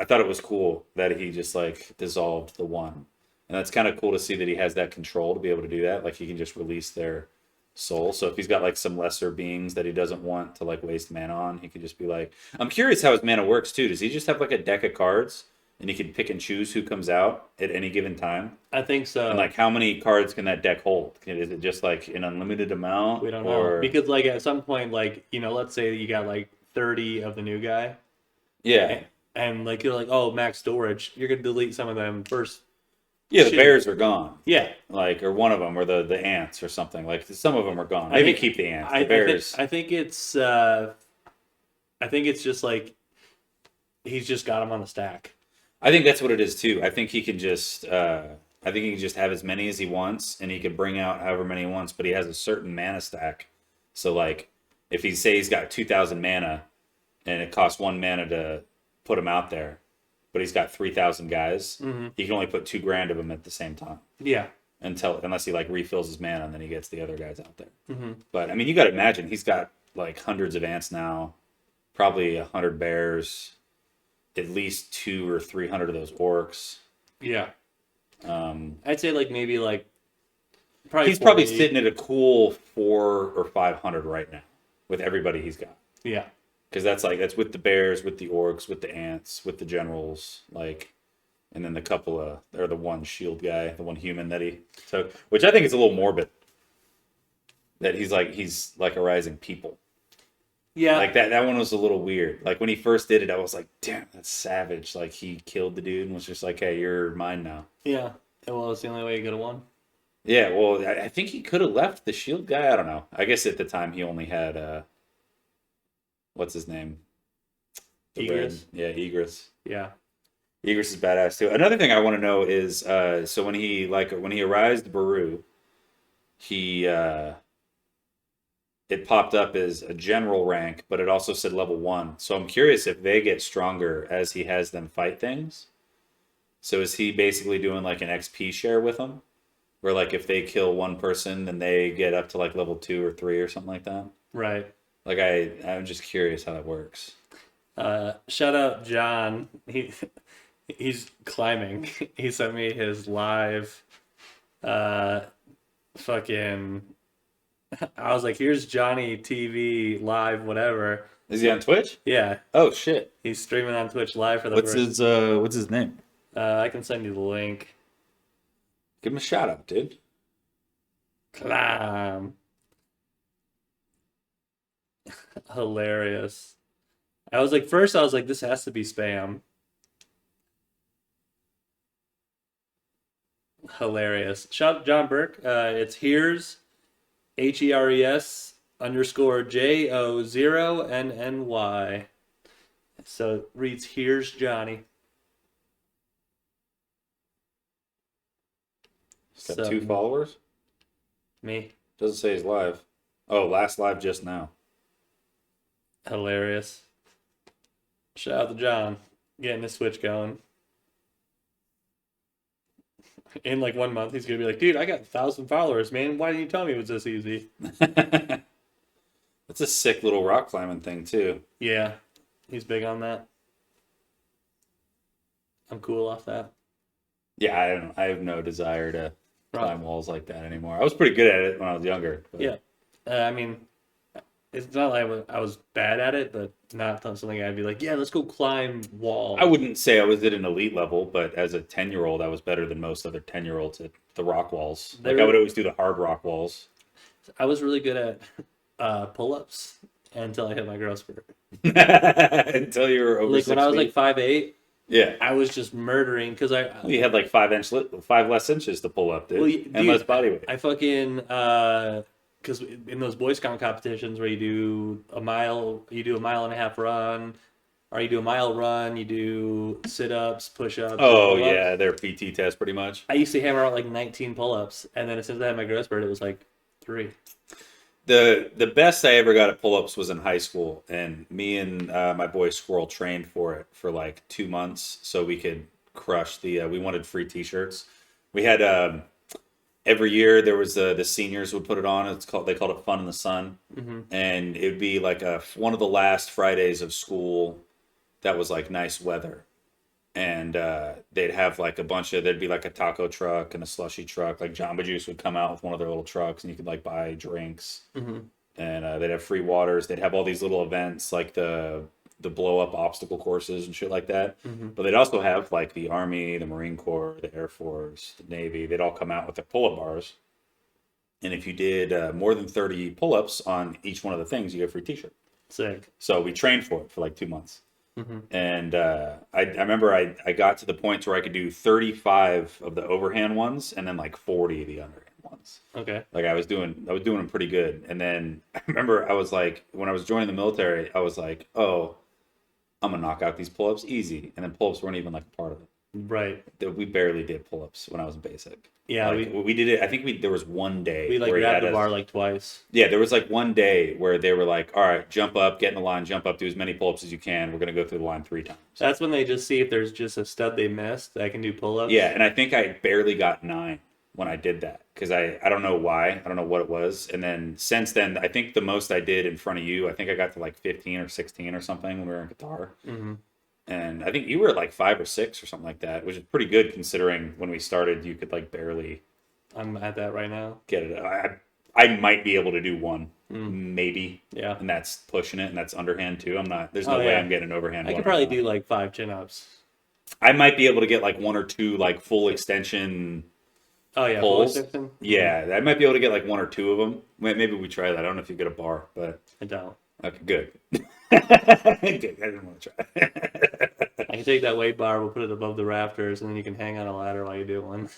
I thought it was cool that he just like dissolved the one. And that's kind of cool to see that he has that control to be able to do that. Like he can just release their soul. So if he's got like some lesser beings that he doesn't want to like waste mana on, he could just be like, I'm curious how his mana works too. Does he just have like a deck of cards and he can pick and choose who comes out at any given time? I think so. And like how many cards can that deck hold? Is it just like an unlimited amount? We don't know. Because like at some point, like, you know, let's say you got like 30 of the new guy. Yeah. And like you're like, oh, max storage. You're gonna delete some of them first. Yeah, the Shit. bears are gone. Yeah. Like, or one of them, or the ants or something. Like, some of them are gone. Maybe keep the ants. The bears. I think it's just like he's just got them on the stack. I think that's what it is too. I think he can just have as many as he wants, and he can bring out however many he wants. But he has a certain mana stack. So like, if he's got 2,000 mana, and it costs 1 mana to put him out there, but he's got 3,000 guys, he can only put 2 grand of them at the same time. Yeah. Unless he like refills his mana, and then he gets the other guys out there. But I mean, you got to imagine he's got like hundreds of ants now, probably 100 bears, at least 200 or 300 of those orcs. Yeah. I'd say like maybe like probably He's probably 40. sitting at a cool 400 or 500 right now with everybody he's got. Yeah. Because that's with the bears, with the orcs, with the ants, with the generals, like, and then the one shield guy, the one human that he took, which I think is a little morbid. That he's like a rising people. Yeah. Like that one was a little weird. Like when he first did it, I was like, damn, that's savage. Like he killed the dude and was just like, hey, you're mine now. Yeah. Well, it's the only way you could have won. Yeah, well, I think he could have left the shield guy. I don't know. I guess at the time he only had what's his name? Egress? Yeah, Egress. Yeah. Egress is badass too. Another thing I want to know is so when he arrives to Baru, it popped up as a general rank, but it also said level 1. So I'm curious if they get stronger as he has them fight things. So is he basically doing like an XP share with them? Where like if they kill one person, then they get up to like level 2 or 3 or something like that? Right. Like I'm just curious how that works. Shout out John. He's climbing. He sent me his live fucking I was like, here's Johnny TV live, whatever. Is he on Twitch? Yeah, Oh shit. he's streaming on Twitch live for the What's first. what's his name? I can send you the link. Give him a shout out, dude. Clam. Hilarious. First I was like, this has to be spam. Hilarious. Shout out John Burke. It's here's HERES _ JO0NNY. So it reads here's Johnny. He's got 2 followers. Me. Doesn't say he's live. Oh, last live just now. Hilarious. Shout out to John. Getting his Switch going. In like 1 month, he's gonna be like, dude, I got 1,000 followers, man. Why didn't you tell me it was this easy? That's a sick little rock climbing thing too. Yeah, he's big on that. I'm cool off that. Yeah, I don't know. I have no desire to Right. climb walls like that anymore. I was pretty good at it when I was younger. But Yeah. I mean, it's not like I was bad at it, but not something I'd be like, yeah, let's go climb walls. I wouldn't say I was at an elite level, but as a 10-year-old, I was better than most other 10-year-olds at the rock walls. Like I would always do the hard rock walls. I was really good at pull-ups until I hit my growth spurt. Until you were over Like 6 when I was feet. like 5'8", Yeah. I was just murdering because You had like 5 less inches to pull up, dude. Well, and dude, less body weight. I fucking because in those Boy Scout competitions where you do a mile and a half run, or you do a mile run, you do sit-ups, push-ups. Oh pull-ups. yeah, their PT test pretty much. I used to hammer out like 19 pull-ups, and then as soon as I had my growth spurt, it was like 3. The best I ever got at pull-ups was in high school, and me and my boy Squirrel trained for it for like 2 months so we could crush the. We wanted free T-shirts. We had every year there was the seniors would put it on. They called it Fun in the Sun, and it would be like one of the last Fridays of school that was like nice weather. And they'd have like there'd be like a taco truck and a slushy truck. Like Jamba Juice would come out with one of their little trucks and you could like buy drinks. And they'd have free waters. They'd have all these little events like the blow up obstacle courses and shit like that. But they'd also have like the Army, the Marine Corps, the Air Force, the Navy. They'd all come out with their pull-up bars. And if you did more than 30 pull-ups on each one of the things, you get a free T-shirt. Sick. So we trained for it for like 2 months. And I remember I got to the point where I could do 35 of the overhand ones and then like 40 of the underhand ones. Okay. Like I was doing them pretty good. And then I remember I was like, when I was joining the military, I was like, oh, I'm gonna knock out these pull-ups easy. And then pull-ups weren't even like a part of it. Right. We barely did pull-ups when I was in basic. Yeah, like, we did it. I think there was one day we like where grabbed the bar like twice. Yeah, there was like one day where they were like, all right, jump up, get in the line, jump up, do as many pull-ups as you can. We're going to go through the line 3 times. That's when they just see if there's just a stud they missed that can do pull-ups. Yeah, and I think I barely got 9 when I did that because I don't know why. I don't know what it was. And then since then, I think the most I did in front of you, I think I got to like 15 or 16 or something when we were in Qatar. And I think you were at like 5 or 6 or something like that, which is pretty good considering when we started, you could like barely... I'm at that right now. Get it. I might be able to do 1, maybe. Yeah. And that's pushing it, and that's underhand too. There's no Oh, way yeah. I'm getting an overhand. I one could probably right now. do like 5 chin-ups. I might be able to get like 1 or 2 like full extension Oh yeah, pulls. full extension? Yeah, I might be able to get like 1 or 2 of them. Maybe we try that. I don't know if you get a bar, but I don't. okay, good. Good. I didn't want to try. I can take that weight bar, we'll put it above the rafters, and then you can hang on a ladder while you do one.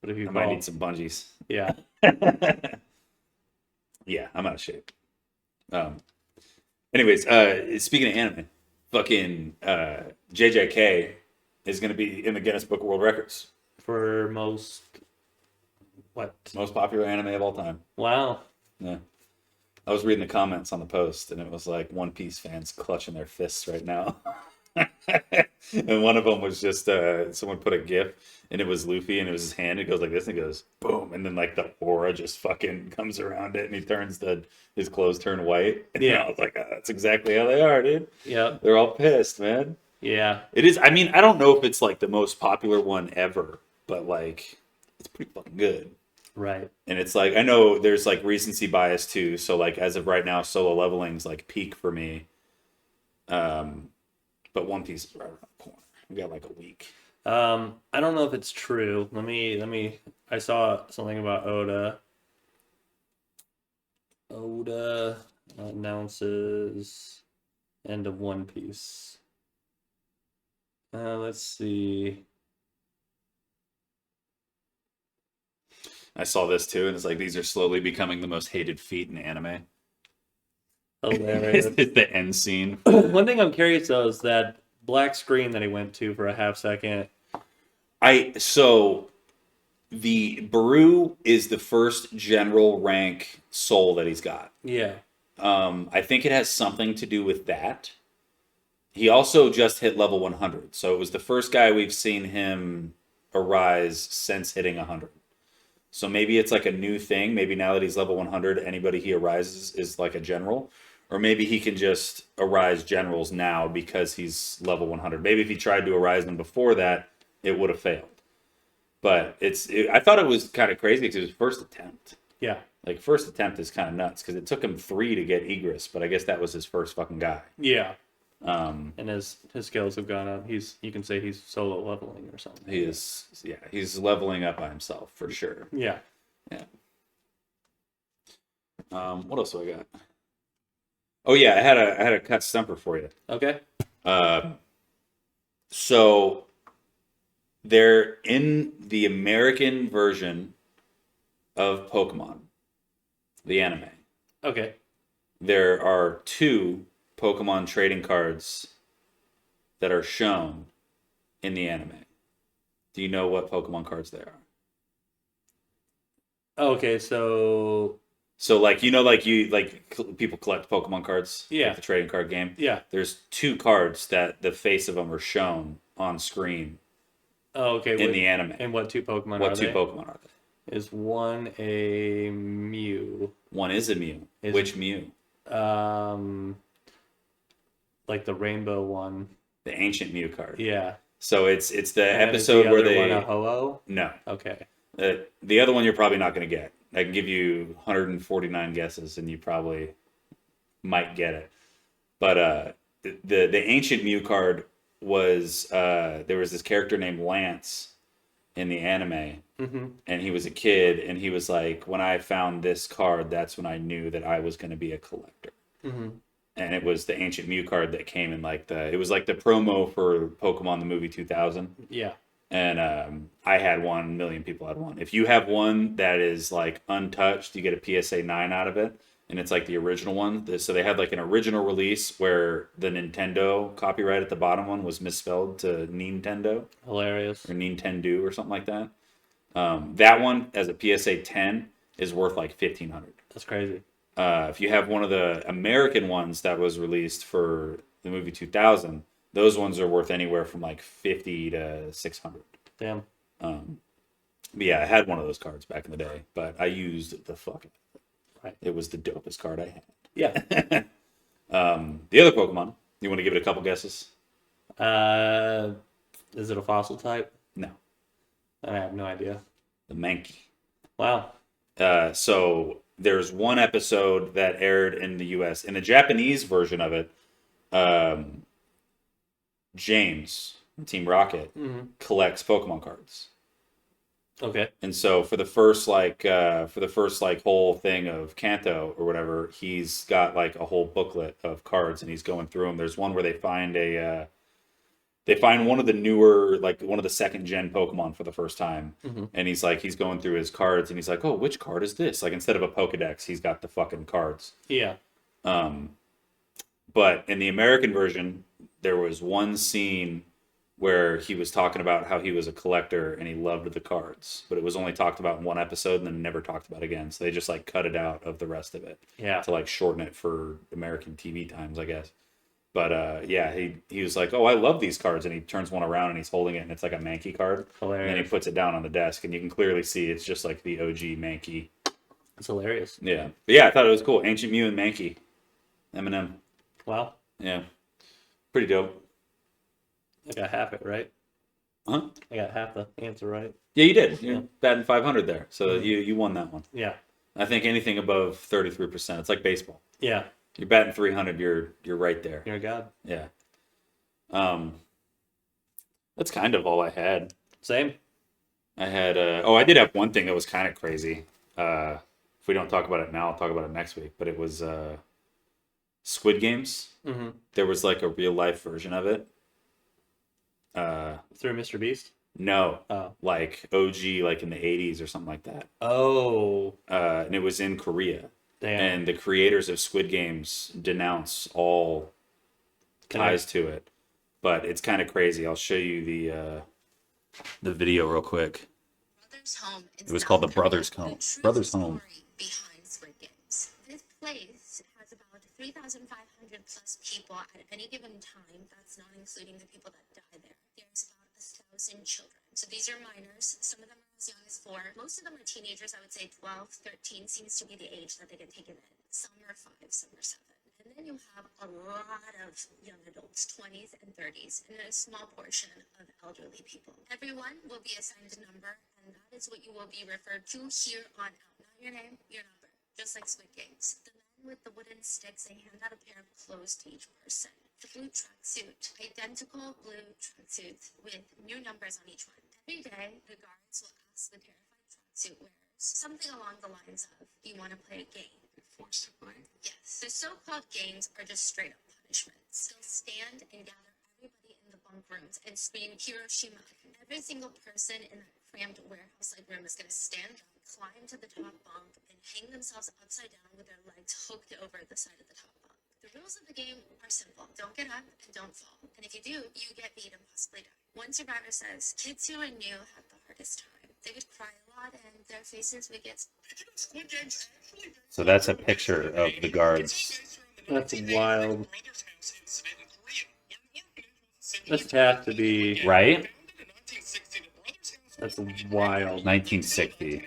But if you I might fall, need some bungees. yeah. Yeah, I'm out of shape. Anyways, speaking of anime, fucking JJK is going to be in the Guinness Book of World Records. For most, what? Most popular anime of all time. Wow. Yeah. I was reading the comments on the post, and it was like One Piece fans clutching their fists right now. And one of them was just someone put a GIF, and it was Luffy, and it was his hand. It goes like this, and it goes boom, and then like the aura just fucking comes around it, and he turns his clothes turn white. And Yeah. I was like, that's exactly how they are, dude. Yeah. They're all pissed, man. Yeah. It is. I mean, I don't know if it's like the most popular one ever, but like, it's pretty fucking good. Right. And it's like, I know there's like recency bias too. So like as of right now, Solo Leveling's like peak for me. But One Piece is right around the corner. We got like a week. I don't know if it's true. I saw something about Oda. Oda announces end of One Piece. Let's see. I saw this too, and it's like these are slowly becoming the most hated feat in anime. Hilarious. It's the end scene. One thing I'm curious though is that black screen that he went to for a half second. So the Baru is the first general rank soul that he's got. Yeah. I think it has something to do with that. He also just hit level 100, so it was the first guy we've seen him arise since hitting 100. So maybe it's like a new thing. Maybe now that he's level 100, anybody he arises is like a general. Or maybe he can just arise generals now because he's level 100. Maybe if he tried to arise them before that, it would have failed. But I thought it was kind of crazy because it was first attempt. Yeah. Like, first attempt is kind of nuts because it took him 3 to get Egress, but I guess that was his first fucking guy. Yeah. And his skills have gone up. You can say he's solo leveling or something. He is, yeah, he's leveling up by himself for sure. Yeah. Yeah. What else do I got? Oh yeah, I had a cut stumper for you. Okay. So they're in the American version of Pokemon, the anime. Okay. There are 2 Pokemon trading cards that are shown in the anime. Do you know what Pokemon cards they are? Okay, so like, people collect Pokemon cards, Yeah. like the trading card game. yeah. There's 2 cards that the face of them are shown on screen Oh, okay. in the anime. And what 2 Pokemon What are 2 they? Pokemon are they? Is one a Mew? One is a Mew. Is- Which Mew? Like the rainbow one. The ancient Mew card. Yeah. So it's the And is episode the where other they one a Ho-Oh? no. Okay. The other one you're probably not going to get. I can give you 149 guesses, and you probably might get it. But the ancient Mew card was there was this character named Lance in the anime, and he was a kid, and he was like, when I found this card, that's when I knew that I was going to be a collector. And it was the ancient Mew card that came in it was like the promo for Pokemon the movie 2000. Yeah. And I had one, a million people had one. If you have one that is like untouched, you get a PSA 9 out of it. And it's like the original one. So they had like an original release where the Nintendo copyright at the bottom one was misspelled to Nintendo Hilarious. or Nintendo or something like that. That one as a PSA 10 is worth like $1,500. That's crazy. If you have one of the American ones that was released for the movie 2000, those ones are worth anywhere from like $50 to $600. Damn. But yeah, I had one of those cards back in the day, but I used the fucking. Right. It was the dopest card I had. Yeah. The other Pokemon, you want to give it a couple guesses? Is it a fossil type? No, I have no idea. the Mankey. Wow. So there's one episode that aired in the U.S. In the Japanese version of it, James, Team Rocket, collects Pokemon cards. Okay. And so for the first whole thing of Kanto or whatever, he's got like a whole booklet of cards and he's going through them. There's one where they find one of the newer, like one of the second gen Pokemon for the first time. And he's going through his cards and he's like, oh, which card is this? Like instead of a Pokedex, he's got the fucking cards. Yeah. But in the American version, there was one scene where he was talking about how he was a collector and he loved the cards, but it was only talked about in one episode and then never talked about again. So they just like cut it out of the rest of it. Yeah. To like shorten it for American TV times, I guess. But yeah, he was like, oh, I love these cards. And he turns one around and he's holding it and it's like a Mankey card. Hilarious. And then he puts it down on the desk and you can clearly see it's just like the OG Mankey. It's hilarious. Yeah. But yeah, I thought it was cool. Ancient Mew and Mankey. Eminem. Wow. Yeah. Pretty dope. Like I have it, right? Huh? I got half the answer right. Yeah, you did. You're batting 500 there, so you won that one. Yeah. I think anything above 33%, it's like baseball. Yeah. You're batting 300, you're right there. You're a god. Yeah. That's kind of all I had. Same. I had I did have one thing that was kind of crazy. If we don't talk about it now, I'll talk about it next week. But it was Squid Games. Mm-hmm. There was like a real life version of it. Through Mr. Beast? No, Oh. like OG, like in the 80s or something like that. Oh. And it was in Korea. Damn. And the creators of Squid Games denounce all ties to it. But it's kind of crazy. I'll show you the video real quick. It was called The Brothers Home. Brothers Home. Behind Squid Games. This place has about 3,500 plus people at any given time. That's not including the people that die there. There's about 1,000 children. So these are minors. Some of them are as young as 4. Most of them are teenagers. I would say 12, 13 seems to be the age that they get taken in. Some are 5, some are 7. And then you have a lot of young adults, 20s and 30s, and then a small portion of elderly people. Everyone will be assigned a number, and that is what you will be referred to here on out. Not your name, your number, just like Squid Games. The men with the wooden sticks, they hand out a pair of clothes to each person. The blue tracksuit, identical blue tracksuits with new numbers on each one. Every day, the guards will ask the terrified tracksuit wearers something along the lines of, do you want to play a game? Forced to play? Yes. The so-called games are just straight up punishments. They'll stand and gather everybody in the bunk rooms and scream Hiroshima. Every single person in that crammed warehouse-like room is going to stand up, climb to the top bunk, and hang themselves upside down with their legs hooked over the side of the top bunk. The rules of the game are simple. Don't get up and don't fall. And if you do, you get beat and possibly die. One survivor says, kids who are new had the hardest time. They would cry a lot and their faces would get... So that's a picture of the guards. That's wild. This has to be... Right? That's wild. 1960.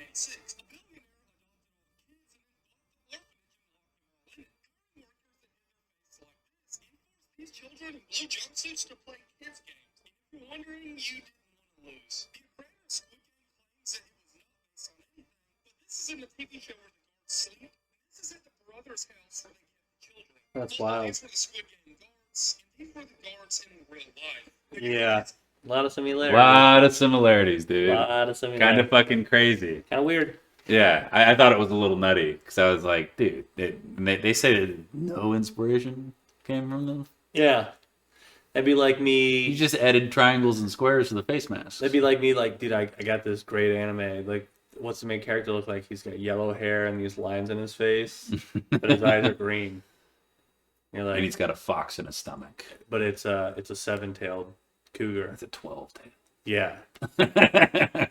These children in blue jumpsuits to play kids games. If you're wondering, you didn't want to lose. The creator of Squid Game claims that it was not based on anything, but this is in the TV show where the guards sleep, and this is at the brother's house where they get the children. That's Well, wild. these were the Squid Game guards, and these were the guards in real life. Yeah. A lot of similarities. Lot of similarities, dude. A lot of similarities. Kind of fucking crazy. Kind of weird. Yeah, I thought it was a little nutty because I was like, dude, they say that no inspiration came from them. Yeah. That'd be like me. You just added triangles and squares to the face mask. That'd be like me, like, dude, I got this great anime. Like, what's the main character look like? He's got yellow hair and these lines in his face, but his eyes are green. You're like, And he's got a fox in his stomach. but it's a 7-tailed cougar. That's a 12-tail. Yeah. no.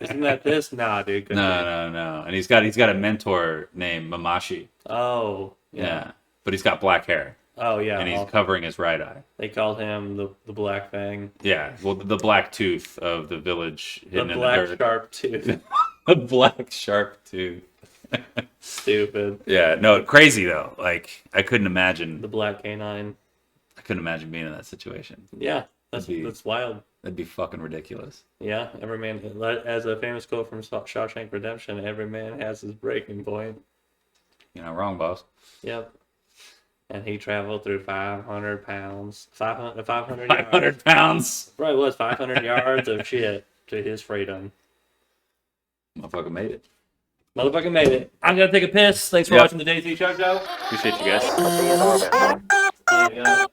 Isn't that this? Nah, dude. couldn't be. And he's got a mentor named Mamashi. Oh. Yeah. But he's got black hair. Oh, yeah. And he's covering his right eye. They called him the Black Fang. Yeah. Well, the black tooth of the village The hidden in Black the dirt. Sharp Tooth. The black sharp tooth. Stupid. Yeah. No, crazy though. Like I couldn't imagine. The Black Canine. I couldn't imagine being in that situation. Yeah. That's That'd be- that's wild. That'd be fucking ridiculous. Yeah. Every man, as a famous quote from Shawshank Redemption, every man has his breaking point. You're not wrong, boss. Yep. And he traveled through 500 pounds, 500 yards. 500 pounds. Probably was 500 yards of shit to his freedom. Motherfucker made it. Motherfucking made it. I'm gonna take a piss. Thanks for Yep. watching the Daisy Show Show. Appreciate you guys. There you go.